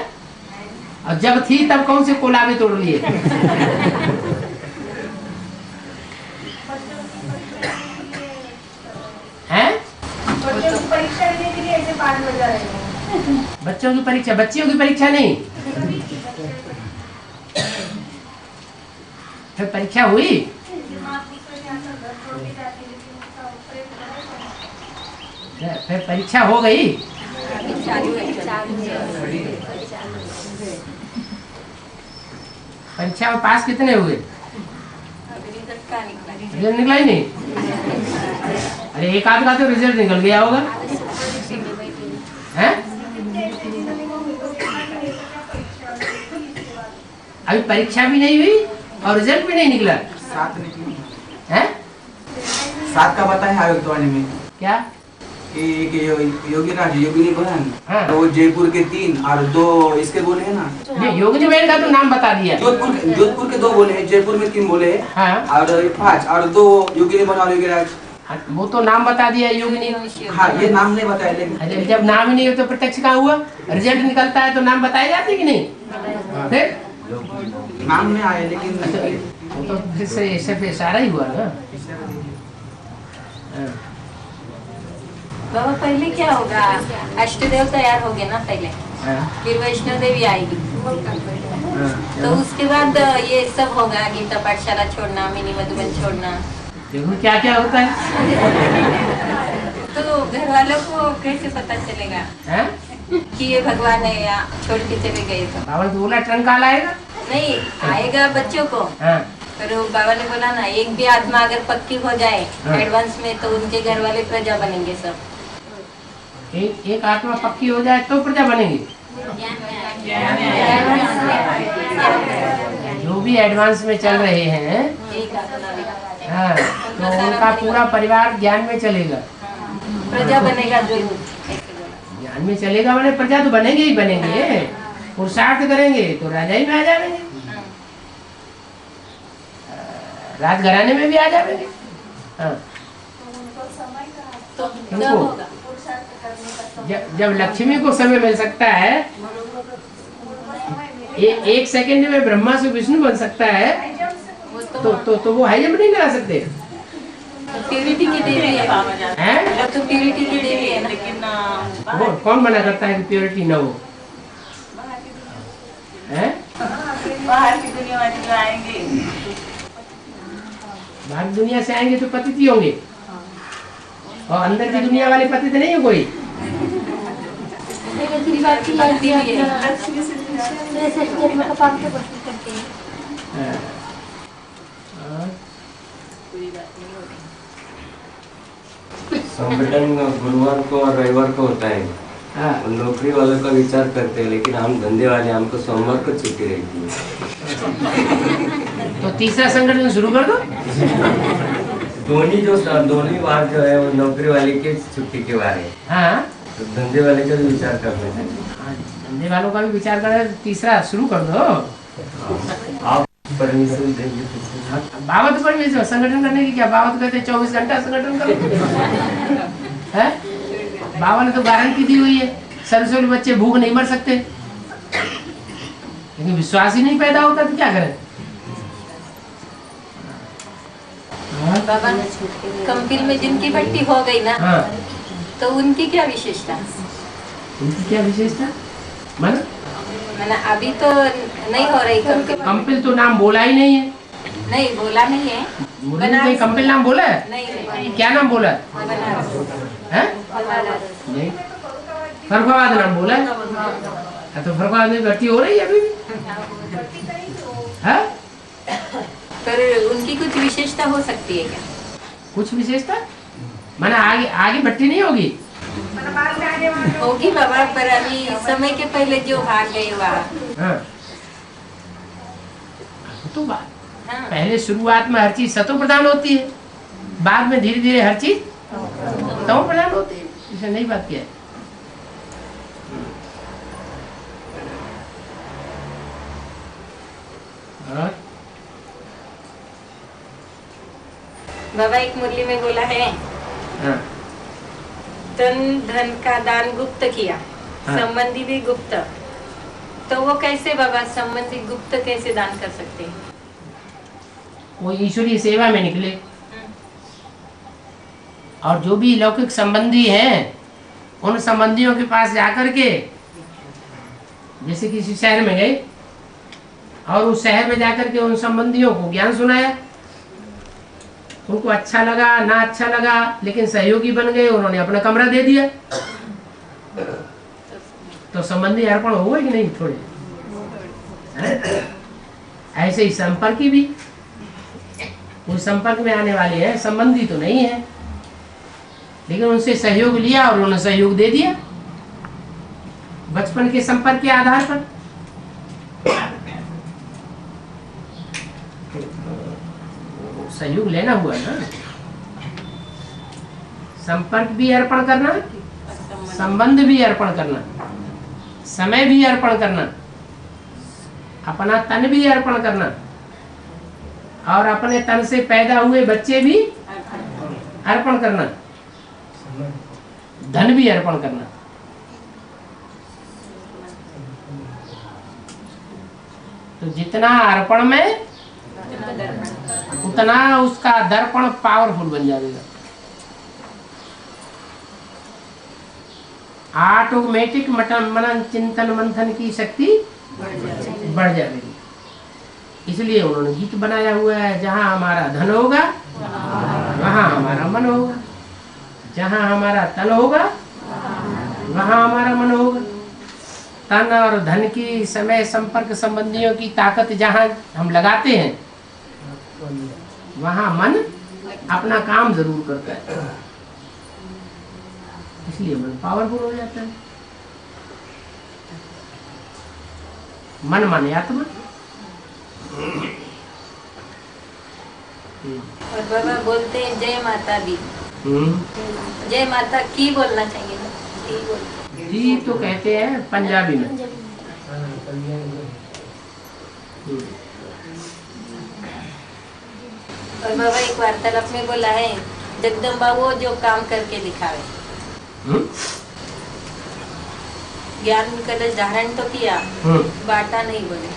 और जब थी तब कौन से कोलाबे तोड़ लिए? हैं? बच्चों की परीक्षा देने के लिए ऐसे 5 बजा रहे हैं। बच्चों की परीक्षा? बच्चियों की परीक्षा नहीं, फिर परीक्षा हुई? फिर परीक्षा हो गई? परीक्षा में पास कितने हुए? रिजल्ट निकला ही नहीं। अरे एक आध का तो रिजल्ट निकल गया होगा, हैं? अभी परीक्षा भी नहीं हुई और रिजल्ट भी नहीं निकला। 7 निकली है? 7 का बताया आयोग द्वारा में क्या? एक योगीराज योगिनी बहन, तो जयपुर के 3 और 2 इसके बोले है ना। योगिनी बहन का तो नाम बता दिया। जोधपुर के 2 बोले हैं, जयपुर में 3 बोले हैं, और 5 और 2 योगिनी बहन और योगीराज। वो तो नाम बता दिया योगिनी। हाँ, ये नाम नहीं बताया, लेकिन जब नाम ही नहीं हो तो प्रत्यक्ष कहाँ हुआ? रिजल्ट निकलता है तो नाम बताए जाते कि नहीं? फिर नाम में आए, लेकिन वो तो फिर से सिर्फ इशारा ही हुआ ना। बाबा पहले क्या होगा, अष्टदेव तैयार हो गए ना पहले, फिर वैष्णो देवी आएगी, तो उसके बाद ये सब होगा, गीता पाठशाला छोड़ना, मिनी मधुबन छोड़ना। देखो क्या क्या होता है। तो घर वालों को कैसे पता चलेगा कि ये भगवान है या छोड़ के चले गए? तो बाबा तो बोला ट्रंकाल आएगा, नहीं आएगा बच्चों को। पर बाबा ने बोला ना, एक भी आत्मा अगर पक्की हो जाए एडवांस में, तो उनके घर वाले प्रजा बनेंगे सब। एक आत्मा पक्की हो जाए तो प्रजा बनेगी। जो भी एडवांस में चल रहे हैं, हाँ, तो उनका पूरा परिवार ज्ञान में चलेगा, प्रजा बनेगा जरूर। ज्ञान में चलेगा मैंने प्रजा तो बनेंगे ही बनेंगे। पुरुषार्थ करेंगे तो राजा ही में आ जाएंगे, राजघराने में भी आ जाएंगे। जब लक्ष्मी को समय मिल सकता है, एक सेकंड में ब्रह्मा से विष्णु बन सकता है, तो वो हाई जंप नहीं करा सकते। प्यूरिटी की देवी है, तो प्यूरिटी की देवी है, लेकिन वो कौन मना करता है कि प्योरिटी न हो? है? बाहर की दुनिया वाले जो आएंगे, बाहर दुनिया से आएंगे तो पतित ही होंगे, और अंदर की दुनिया वाले पतित नहीं है कोई। संगठन गुरुवार को और रविवार को होता है। नौकरी वालों का विचार करते हैं, लेकिन हम धंधे वाले, हमको सोमवार को छुट्टी रहती है। तो तीसरा संगठन शुरू कर दो। दोनों बार जो है वो नौकरी वाले के छुट्टी के बारे है। हाँ, तो धंधे वाले का भी विचार करना चाहिए। धंधे वालों का भी विचार कर, तीसरा शुरू कर दो। आप परमिशन देंगे? बाबा तो परमिशन संगठन करने की क्या, बाबा तो कहते 24 घंटा संगठन करो। है, बाबा ने तो गारंटी दी हुई है, सरसोली बच्चे भूख नहीं मर सकते, लेकिन विश्वास ही नहीं पैदा होता तो क्या करें। बाबा, कंपिल में जिनकी भट्टी हो गई ना, तो उनकी क्या विशेषता? उनकी क्या विशेषता? मैंने अभी तो नहीं हो रही कंपिल। कंपिल तो नाम बोला ही नहीं है। नहीं बोला नहीं है। बनारस कंपिल नाम बोला है? नहीं। क्या नाम बोला है? नहीं, फरुखाबाद नाम बोला है। तो फरुखाबाद में भर्ती हो रही है अभी भी। है? पर उनकी कुछ विशेषता हो सकती है क्या? कुछ विशेषता माना आगे भर्ती नहीं होगी? होगी बाबा, पर अभी समय के पहले जो भाग गए वहाँ। तो बात पहले शुरुआत में हर चीज सतो प्रधान होती है, बाद में धीरे धीरे हर चीज तमो प्रधान होती है। इसे नई बात क्या है। बाबा एक मुरली में बोला है, तन धन का दान गुप्त किया, संबंधी भी गुप्त। तो वो कैसे बाबा, संबंधी गुप्त कैसे दान कर सकते हैं? वो ईश्वरीय सेवा में निकले, और जो भी लौकिक संबंधी हैं उन संबंधियों के पास जाकर के, जैसे किसी शहर में गए और उस शहर में जाकर के उन संबंधियों को ज्ञान सुनाया, उनको अच्छा लगा ना अच्छा लगा, लेकिन सहयोगी बन गए, उन्होंने अपना कमरा दे दिया, तो संबंधी अर्पण होगा कि नहीं? थोड़े ऐसे ही संपर्की भी, वो संपर्क में आने वाले हैं, संबंधी तो नहीं है, लेकिन उनसे सहयोग लिया और उन्होंने सहयोग दे दिया बचपन के संपर्क के आधार पर। सहयोग लेना हुआ ना, संपर्क भी अर्पण करना, संबंध भी अर्पण करना, समय भी अर्पण करना, अपना तन भी अर्पण करना, और अपने तन से पैदा हुए बच्चे भी अर्पण करना, धन भी अर्पण करना। तो जितना अर्पण में उतना उसका दर्पण पावरफुल बन जाएगा, ऑटोमेटिक मनन चिंतन मंथन की शक्ति बढ़ जाएगी। इसलिए उन्होंने गीत बनाया हुआ है, जहाँ हमारा धन होगा वहाँ हमारा मन होगा, जहाँ हमारा तन होगा वहाँ हमारा मन होगा। तन और धन की, समय, संपर्क, संबंधियों की ताकत जहाँ हम लगाते हैं वहाँ मन अपना काम जरूर करता है, इसलिए मन पावरफुल हो जाता है। मन माने आत्मा। और बाबा बोलते हैं जय माता दी, जय माता की बोलना चाहिए ना? जी तो कहते हैं पंजाबी में। और बाबा एक वार्तालाप में बोला है, जगदम्बा वो जो काम करके दिखावे। ज्ञान कलश धारण तो किया, बांटा नहीं बोले,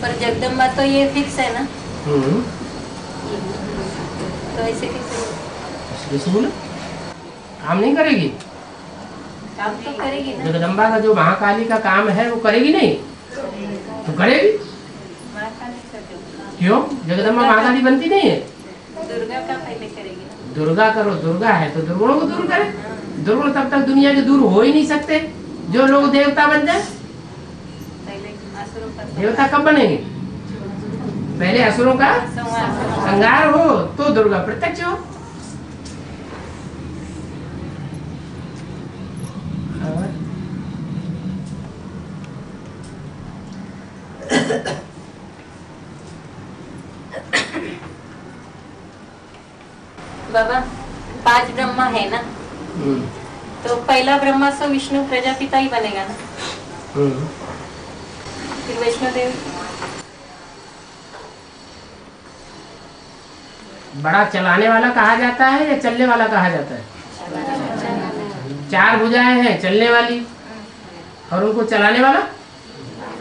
पर जगदम्बा तो ये फिक्स है ना, तो ऐसे कैसे बोले? काम नहीं करेगी? काम तो करेगी ना। जगदम्बा का जो महाकाली का काम है वो करेगी नहीं? तो करेगी। क्यों जगदम्बा महाकाली बनती नहीं है? दुर्गा का पहले करेगी। दुर्गा करो, दुर्गा है तो दुर्गुणों को दूर करे। दुर्गुण तब तक दुनिया के दूर हो ही नहीं सकते जो लोग देवता बन जाए। देवता कब बनेंगे? पहले असुरों का संहार हो तो दुर्गा प्रत्यक्ष हो। बाबा 5 ब्रह्मा है ना, तो पहला ब्रह्मा से विष्णु प्रजापिता ही बनेगा ना, फिर वैष्णो देवी। बड़ा चलाने वाला कहा जाता है या चलने वाला कहा जाता है? 4 भुजाएं हैं चलने वाली, और उनको चलाने वाला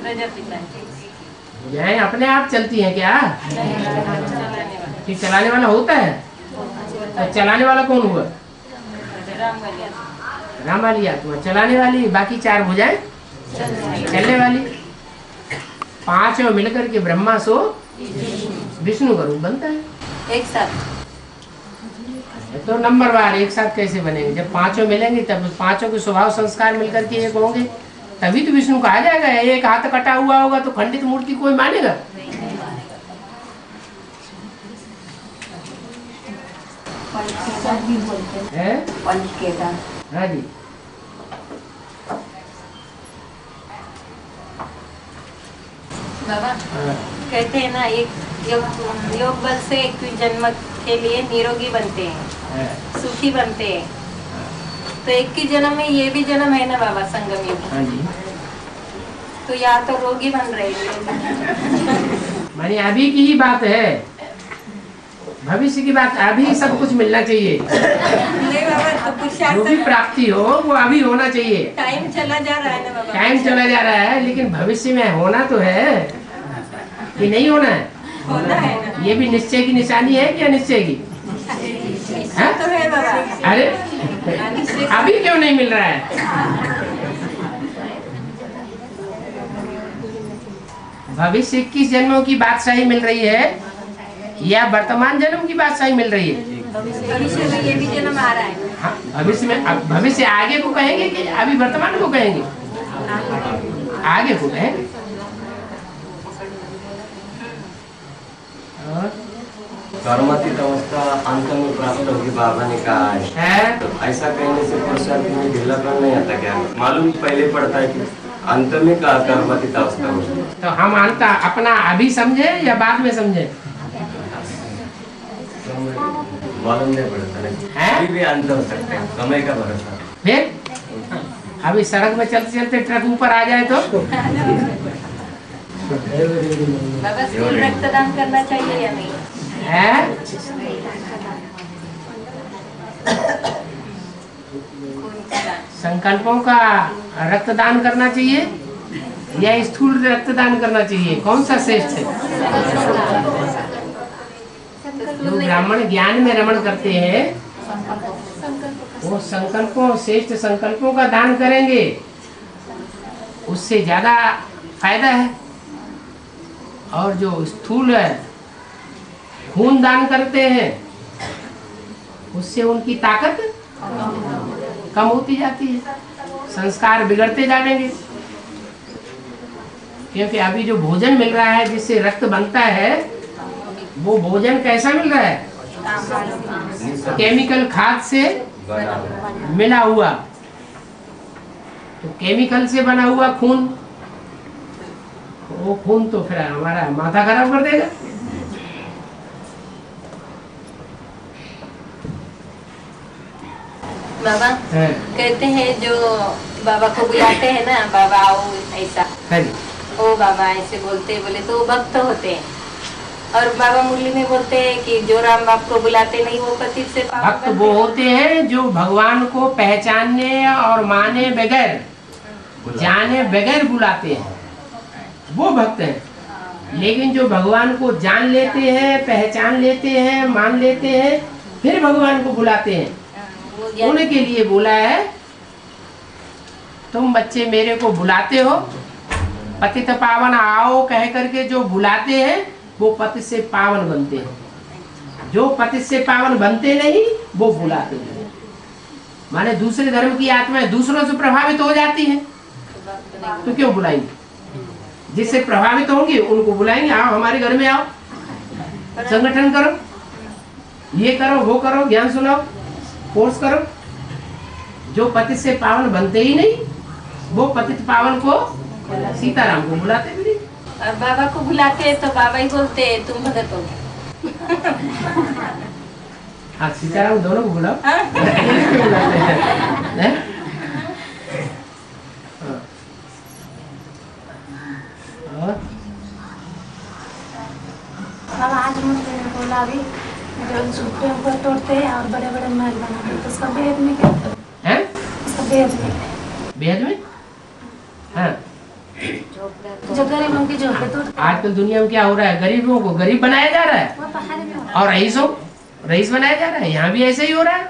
प्रजापिता। भुजाएं अपने आप चलती हैं क्या? कि चलाने वाला होता है? तो चलाने वाला कौन हुआ? राम वाली आत्मा चलाने वाली, बाकी 4 भुजाएं चलने वाली। 5 मिलकर के ब्रह्मा सो विष्णु का रूप बनता है एक साथ। तो नंबरवार एक साथ कैसे बनेंगे? जब 5 मिलेंगे तब 5 के स्वभाव संस्कार मिलकर के एक होंगे, तभी तो विष्णु कहा जाएगा। एक हाथ कटा हुआ होगा तो खंडित मूर्ति कोई मानेगा? पंचकेदार। हाँ जी। बाबा कहते हैं ना, एक योग बल से 21 जन्म के लिए निरोगी बनते हैं, सुखी बनते हैं। तो 21 जन्म में ये भी जन्म है ना बाबा, संगम युग। हाँ जी। तो यहाँ तो रोगी बन रहे हैं। मानी अभी की ही बात है, भविष्य की बात। अभी सब कुछ मिलना चाहिए, नहीं बाबा, तो पुरुषार्थ जो भी प्राप्ति हो वो अभी होना चाहिए। टाइम चला जा रहा है ना बाबा, टाइम चला जा रहा है, लेकिन भविष्य में होना तो है कि नहीं होना है? होना है ना। ये भी निश्चय की निशानी है क्या? निश्चय की हाँ? तो है बाबा। अरे अभी क्यों नहीं मिल रहा है? भविष्य 21 जन्मों की बादशाही मिल रही है या वर्तमान जन्म की बादशाही मिल रही है? भविष्य में ये भी जन्म आ रहा है। हाँ, भविष्य में। भविष्य आगे को कहेंगे कि अभी वर्तमान को कहेंगे? आगे को कहेंगे। कर्मातीत अवस्था अंत में प्राप्त होगी, बाबा ने कहा है। तो ऐसा कहने से पुरुषार्थ में ढीलापन नहीं आता क्या? मालूम पहले पड़ता है कि अंत में का कर्मातीत अवस्था होगी। तो हम अंत अपना अभी समझे या बाद में समझे? मालूम नहीं पड़ता है, अभी भी अंत हो सकते हैं, समय का भरोसा। फिर अभी सड़क में चलते चलते ट्रक ऊपर आ जाए तो? बाबा स्कूल रक्तदान करना चाहिए या नहीं? है? संकल्पों का रक्तदान करना चाहिए या स्थूल रक्तदान करना चाहिए? कौन सा श्रेष्ठ है? जो ब्राह्मण ज्ञान में रमण करते हैं वो संकल्पों, श्रेष्ठ संकल्पों का दान करेंगे, उससे ज्यादा फायदा है। और जो स्थूल है खून दान करते हैं उससे उनकी ताकत कम होती जाती है, संस्कार बिगड़ते जाएंगे। क्योंकि अभी जो भोजन मिल रहा है जिससे रक्त बनता है, वो भोजन कैसा मिल रहा है? केमिकल खाद से मिला हुआ। तो केमिकल से बना हुआ खून, वो खून तो फिर हमारा माथा खराब कर देगा। बाबा कहते हैं जो बाबा को बुलाते हैं ना, बाबा आओ ऐसा, ओ बाबा ऐसे बोलते बोले तो वो भक्त होते हैं। और बाबा मुरली में बोलते हैं कि जो राम बाप को बुलाते नहीं वो पतित से भक्त वो होते हैं जो भगवान को पहचानने और माने बगैर, जाने बगैर बुलाते हैं, वो भक्त हैं। लेकिन जो भगवान को जान लेते हैं, पहचान लेते हैं, मान लेते हैं, फिर भगवान को बुलाते हैं, उनके लिए बोला है तुम बच्चे मेरे को बुलाते हो, पतित पावन आओ कह करके जो बुलाते हैं वो पति से पावन बनते हैं, जो पति से पावन बनते नहीं वो बुलाते हैं। माने दूसरे धर्म की आत्माएं दूसरों से प्रभावित हो जाती हैं तो क्यों बुलाएंगे? जिससे प्रभावित होंगे उनको बुलाएंगे, आओ हमारे घर में आओ, संगठन करो, ये करो वो करो, ज्ञान सुनाओ, कोर्स करो। जो पतित से पावन बनते ही नहीं वो पतित पावन को सीताराम को बुलाते भी नहीं। और बाबा को बुलाते हैं तो बाबा ही बोलते हैं तुम भगत हो। हाँ, सीताराम दोनों को बुलाओ। बाबा आज मुझे बोला अभी जो झूठे ऊपर तोड़ते हैं और बड़े बड़े महल बनाते हैं, तो उसका भेद में क्या है? उसका भेद में हाँ, जो गरीबों की झोपड़े तोड़ते। आजकल दुनिया में क्या हो रहा है, गरीबों को गरीब बनाया जा रहा है और रईसों रईस बनाया जा रहा है। यहाँ भी ऐसे ही हो रहा है।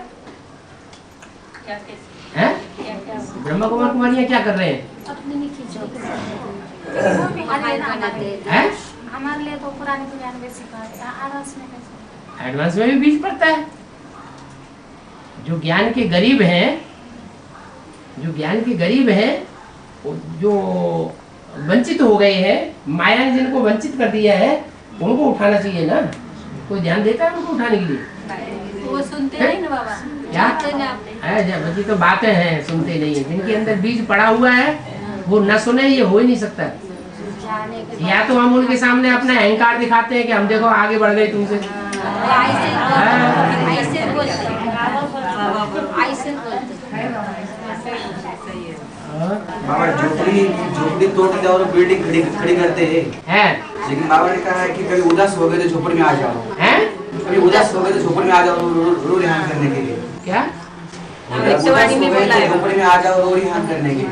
ब्रह्मा कुमार कुमारियाँ क्या कर रहे हैं? हमारे लिए तो पुरानी दुनिया में सिखाते हैं, एडवांस में भी बीच पड़ता है। जो ज्ञान के गरीब हैं, जो ज्ञान के गरीब हैं, जो वंचित हो गए हैं, माया ने जिनको वंचित कर दिया है उनको उठाना चाहिए ना। कोई ध्यान देता है उनको उठाने के लिए? वो सुनते नहीं ना बाबा। क्या बच्ची तो बातें हैं, सुनते नहीं है। जिनके अंदर बीज पड़ा हुआ है वो न सुने, ये हो ही नहीं सकता। या तो हम उनके सामने अपना अहंकार दिखाते हैं कि हम देखो आगे बढ़ गए तुमसे। बाबा झोपड़ी तोड़ते और बिल्डिंग खड़ी करते हैं, लेकिन बाबा ने कहा है कि कभी उदास हो गए तो झोपड़ी में आ जाओ। कभी उदास हो गए तो झोपड़ी में आ जाओ रो रिहान करने के लिए। क्या उदास हो गए तो झोपड़ी में आ जाओ रो रिहान करने के लिए।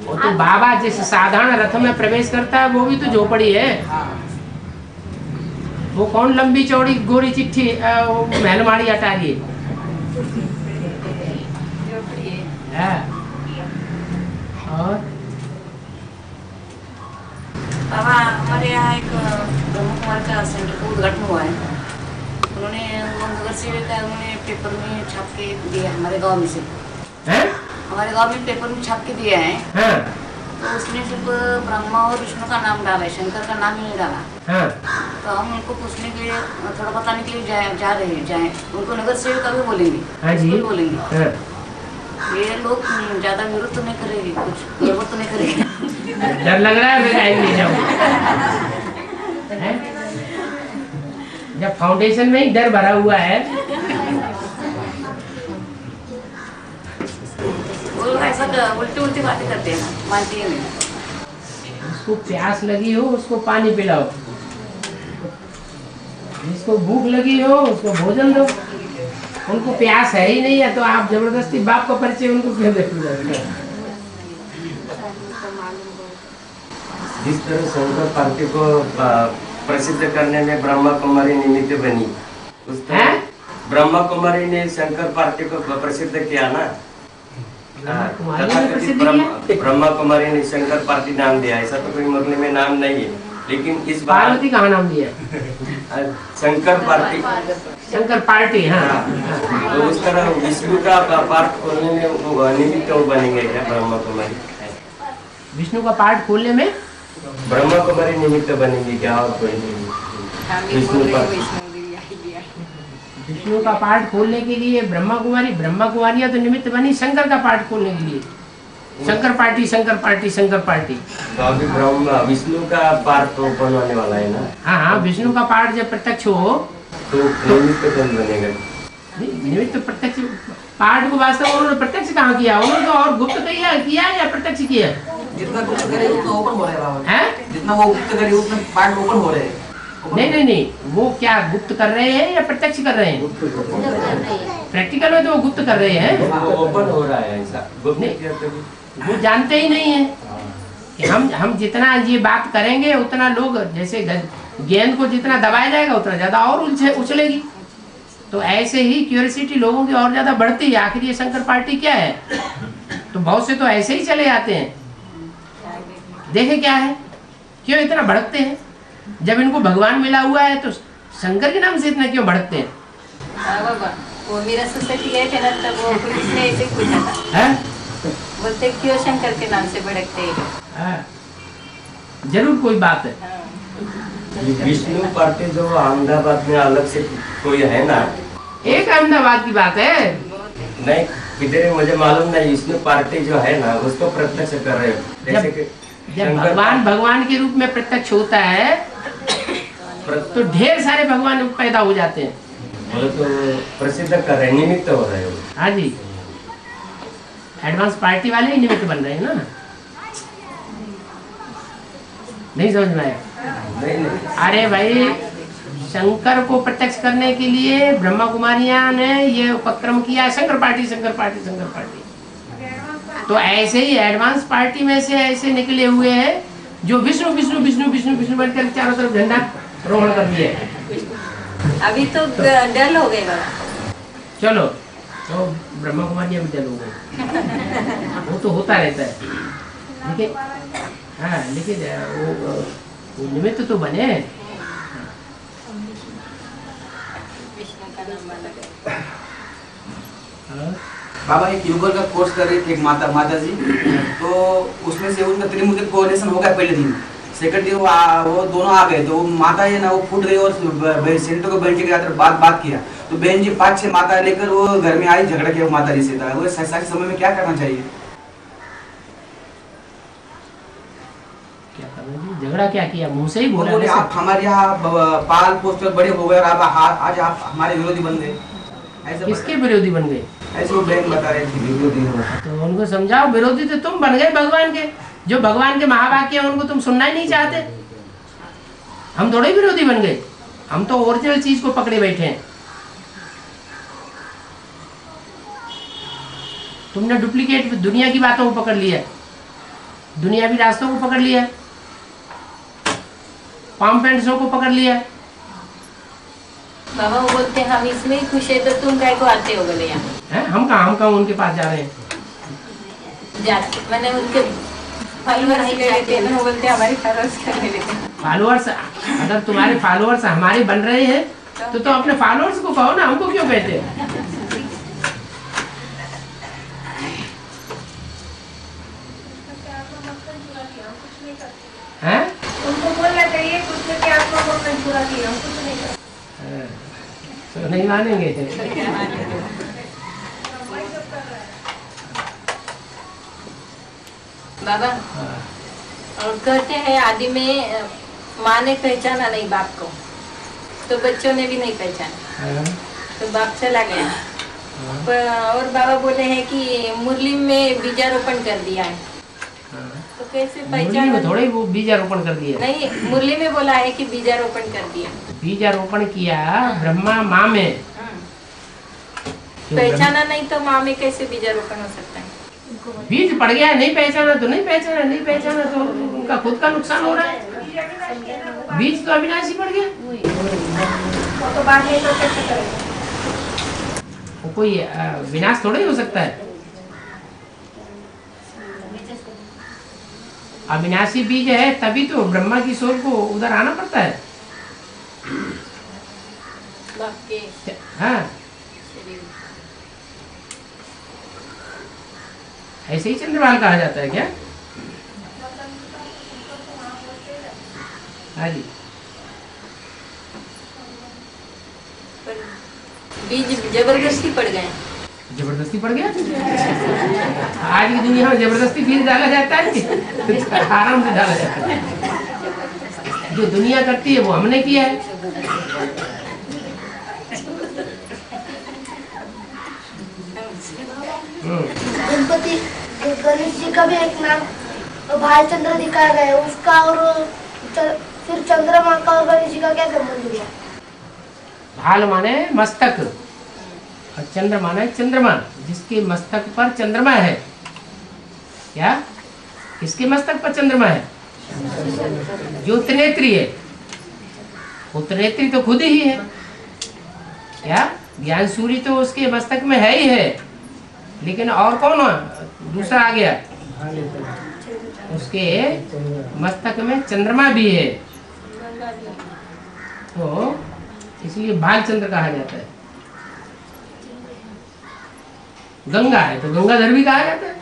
तो बाबा जिस साधारण रथ में प्रवेश करता है वो भी तो झोपड़ी है। वो कौन लंबी चौड़ी गोरी चिट्ठी महलमाड़ी अटारी है। और बाबा हमारे यहाँ एक ब्रह्म कुमार का सेंटर का उद्घाटन हुआ है। उन्होंने उन्होंने पेपर में छाप के दिया हमारे गांव में से। हमारे गांव में पेपर में छाप के दिया है। तो उसमें सिर्फ ब्रह्मा और विष्णु का नाम डाला है, शंकर का नाम ही नहीं डाला। तो हम उनको पूछने के लिए थोड़ा बताने के लिए जा रहे हैं, जाए उनको नगर सेविका भी बोलेंगे, बोलेंगे। ये लोग ज्यादा विरोध तो नहीं करेंगे, कुछ गड़बड़ तो नहीं करेंगे। डर लग रहा है जब फाउंडेशन में ही डर भरा हुआ है। ऐसा उल्टी उल्टी बातें करते हैं, मानती है नहीं। उसको प्यास लगी हो उसको पानी पिलाओ, जिसको भूख लगी हो उसको भोजन दो। उनको प्यास है ही नहीं है तो आप जबरदस्ती बाप का परिचय उनको क्यों देते? जिस तरह शंकर पार्टी को प्रसिद्ध करने में ब्रह्मा कुमारी निमित्त बनी, उस तरह ब्रह्मा कुमारी ने शंकर पार्टी को प्रसिद्ध किया ना। ब्रह्मा कुमारी ने शंकर पार्टी नाम दिया, ऐसा तो कोई मुरली में नाम नहीं है। लेकिन इस बार पार्वती कहाँ नाम दिया? Shankar party, Shankar party. हाँ, तो उस तरह विष्णु का पार्ट खोलने में निमित्त बनेंगे क्या ब्रह्मा कुमारी? विष्णु का पार्ट खोलने में ब्रह्मा कुमारी निमित्त बनेंगे क्या? और कोई विष्णु का पार्ट खोलने के लिए ब्रह्मा कुमारियां तो निमित्त बनी शंकर का पार्ट खोलने के लिए। Shankar party, Shankar party, Shankar party. तो अभी ब्रह्मा विष्णु का पार्ट ओपन होने वाला है ना। हाँ, विष्णु का पार्ट जब प्रत्यक्ष हो तो निमित्त कौन बनेगा? निमित्त प्रत्यक्ष पार्ट को वास्तव में उन्होंने प्रत्यक्ष कहाँ किया? उन्होंने तो और गुप्त किया या प्रत्यक्ष किया? जितना गुप्त करे उतना ओपन हो रहा है। जितना वो गुप्त करे उतना पार्ट ओपन हो रहे हैं। नहीं, वो क्या गुप्त कर रहे हैं या प्रत्यक्ष कर रहे हैं? प्रैक्टिकल में तो वो गुप्त कर रहे हैं। ओपन हो रहा है ऐसा वो जानते ही नहीं है कि हम जितना ये बात करेंगे उतना लोग, जैसे गेंद को जितना दबाया जाएगा उतना ज्यादा और उछलेगी। तो ऐसे ही क्यूरियोसिटी लोगों की और ज्यादा बढ़ती है। आखिर ये शंकर पार्टी क्या है? तो बहुत से तो ऐसे ही चले आते हैं। देखे क्या है, क्यों इतना भड़कते हैं? जब इनको भगवान मिला हुआ है तो शंकर के नाम से इतना क्यों भड़कते हैं? बाबा वो मेरा सोसाइटी गए थे ना, तब वो पुलिस ने ऐसे पूछा था, बोलते क्यों शंकर के नाम से भड़कते हैं? जरूर कोई बात है। विष्णु पार्टी जो अहमदाबाद में अलग से कोई है ना, एक अहमदाबाद की बात है नहीं किधर मुझे मालूम नहीं। विष्णु पार्टी जो है ना उसको प्रत्यक्ष कर रहे हो, जैसे कि जब भगवान भगवान के रूप में प्रत्यक्ष होता है तो ढेर सारे भगवान पैदा हो जाते हैं। बोले तो प्रसिद्ध कर रहे हैं, निमित्त हो रहे हो। हाँ जी, एडवांस पार्टी वाले ही निमित्त बन रहे हैं ना। नहीं समझ में आया? नहीं। अरे भाई, शंकर को प्रत्यक्ष करने के लिए ब्रह्मा कुमारियां ने ये उपक्रम किया, Shankar party Shankar party Shankar party. तो ऐसे ही एडवांस पार्टी में से ऐसे निकले हुए हैं जो विष्णु विष्णु विष्णु विष्णु विष्णु बनकर चारों तरफ झंडा रोहण कर दिए। अभी तो डल हो गए बाबा। चलो तो ब्रह्मा कुमारियां भी डल हो गए, वो तो होता रहता है। लेकिन हाँ, लेकिन वो निमित्त तो बने। बाबा एक युगल का कोर्स कर रही थी एक माता जी, तो उसमें से उनका त्रिमूर्ति कोऑर्डिनेशन हो गया पहले दिन। सेकंड दिन वो दोनों आ गए, तो माता है ना वो फूट गई और सेंटर को बहन जी के साथ बात किया। तो बहन जी 5-6 माता लेकर वो घर में आई, झगड़ा किया माता जी से। था वो ऐसे समय में क्या करना चाहिए? झगड़ा क्या किया? मुंह से ही बोला। आप हमारे यहाँ पाल पोस्टर बड़े हो गए और आज आप हमारे विरोधी बन गए। किसके विरोधी बन गए? ऐसे वो बहन बता रहे थे विरोधी। तो उनको समझाओ, विरोधी तो तुम बन गए भगवान के। जो भगवान के महावाक्य हैं उनको तुम सुनना ही नहीं चाहते। हम थोड़े विरोधी बन गए, हम तो ओरिजिनल चीज को पकड़े बैठे हैं। तुमने डुप्लीकेट दुनिया की बातों को पकड़ लिया, दुनियावी रास्तों को पकड़ लिया, पाम पेंट्सों को पकड़ लिया। बाबा वो बोलते हैं हम इसमें ही खुश है, तो तुम काय को आते हो बोले यहाँ? हम कहाँ उनके पास जा रहे हैं? जाते मैंने उनके फॉलोअर्स ले लेते हैं, वो बोलते हैं हमारे फॉलोअर्स कर लेते हैं। फॉलोअर्स, अगर तुम्हारे फॉलोअर्स हमारे बन रहे हैं तो अपने फॉलोअर्स को कहो ना, हमको क्यों कहते हैं? हैं? उनको बोलना चाहिए कुछ नहीं कि आपको मक्खन पूरा किया, हम कुछ नहीं करते। तो नहीं मानेंगे। बाबा और कहते हैं आदि में माँ ने पहचाना नहीं बाप को, तो बच्चों ने भी नहीं पहचाना, तो बाप चला गया। और बाबा बोले हैं कि मुरली में बीजारोपण कर दिया है, तो कैसे पहचान? थोड़े वो बीजारोपण कर दिया नहीं, मुरली में बोला है कि बीजारोपण कर दिया। बीजारोपण किया ब्रह्मा माँ में, पहचाना नहीं तो माँ में कैसे बीजारोपण हो सकता है? बीज पड़ गया, नहीं पहचाना तो नहीं पहचाना, नहीं पहचाना तो उनका खुद का नुकसान हो रहा है। बीज तो अविनाशी पड़ गया, तो बात है तो कैसे करें? वो कोई विनाश थोड़ा ही हो सकता है। अविनाशी बीज है, तभी तो ब्रह्मा की सोल को उधर आना पड़ता है। हाँ, ऐसे ही चंद्रभाल कहा जाता है क्या? हाँ जी। बीज जबरदस्ती पड़ गए। जबरदस्ती पड़ गया? आज की दुनिया में जबरदस्ती बीज डाला जाता है, आराम से डाला जाता है। जो दुनिया करती है वो हमने किया है। गणपति गणेश जी का भी एक नाम भालचंद्र दिखाया गया है, उसका और फिर चंद्रमा का और गणेश जी का क्या संबंध हुआ? भाल माने मस्तक और चंद्र माने चंद्रमा, जिसके मस्तक पर चंद्रमा है। क्या? किसके मस्तक पर चंद्रमा है? जो त्रिनेत्री है, वो त्रिनेत्री तो खुद ही है। क्या? ज्ञान सूर्य तो उसके मस्तक में है ही है, लेकिन और कौन दूसरा आ गया, उसके मस्तक में चंद्रमा भी है, तो इसलिए भालचंद्र कहा जाता है। गंगा है तो गंगाधर भी कहा जाता है।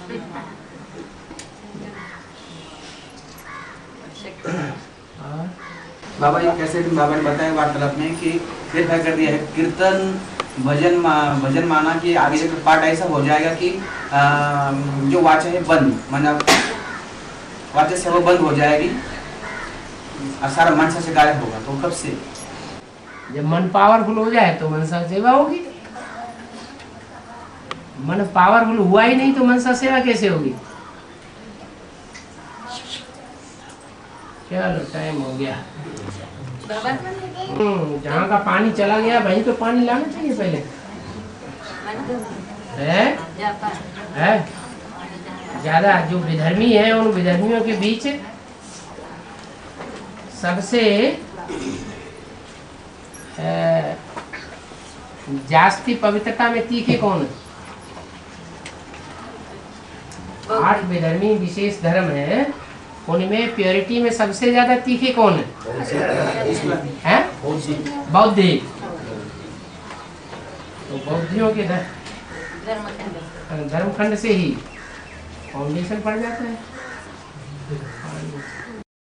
बाबा ये कैसे बाबा ने बताया वार्तालाप में कि फिर क्या कर दिया है, कीर्तन भजन माना कि आगे जाकर पाठ ऐसा हो जाएगा कि जो वाचा है बंद, मतलब वाचा से वो बंद हो जाएगी और सारा मनसा से गायब होगा। तो कब से? जब मन पावरफुल हो जाए तो मनसा सेवा होगी। मन पावरफुल हुआ ही नहीं तो मनसा सेवा कैसे होगी? चलो टाइम हो गया। जहाँ का पानी चला गया वहीं तो पानी लाना चाहिए पहले, है? ज्यादा जो विधर्मी है उन विधर्मियों के बीच सबसे जास्ती पवित्रता में तीखे कौन है? 8 विधर्मी विशेष धर्म है, उनमें प्योरिटी में सबसे ज्यादा तीखे कौन है? बौद्धिक। तो बौद्धियों के धर्मखंड से ही फाउंडेशन पड़ जाता है।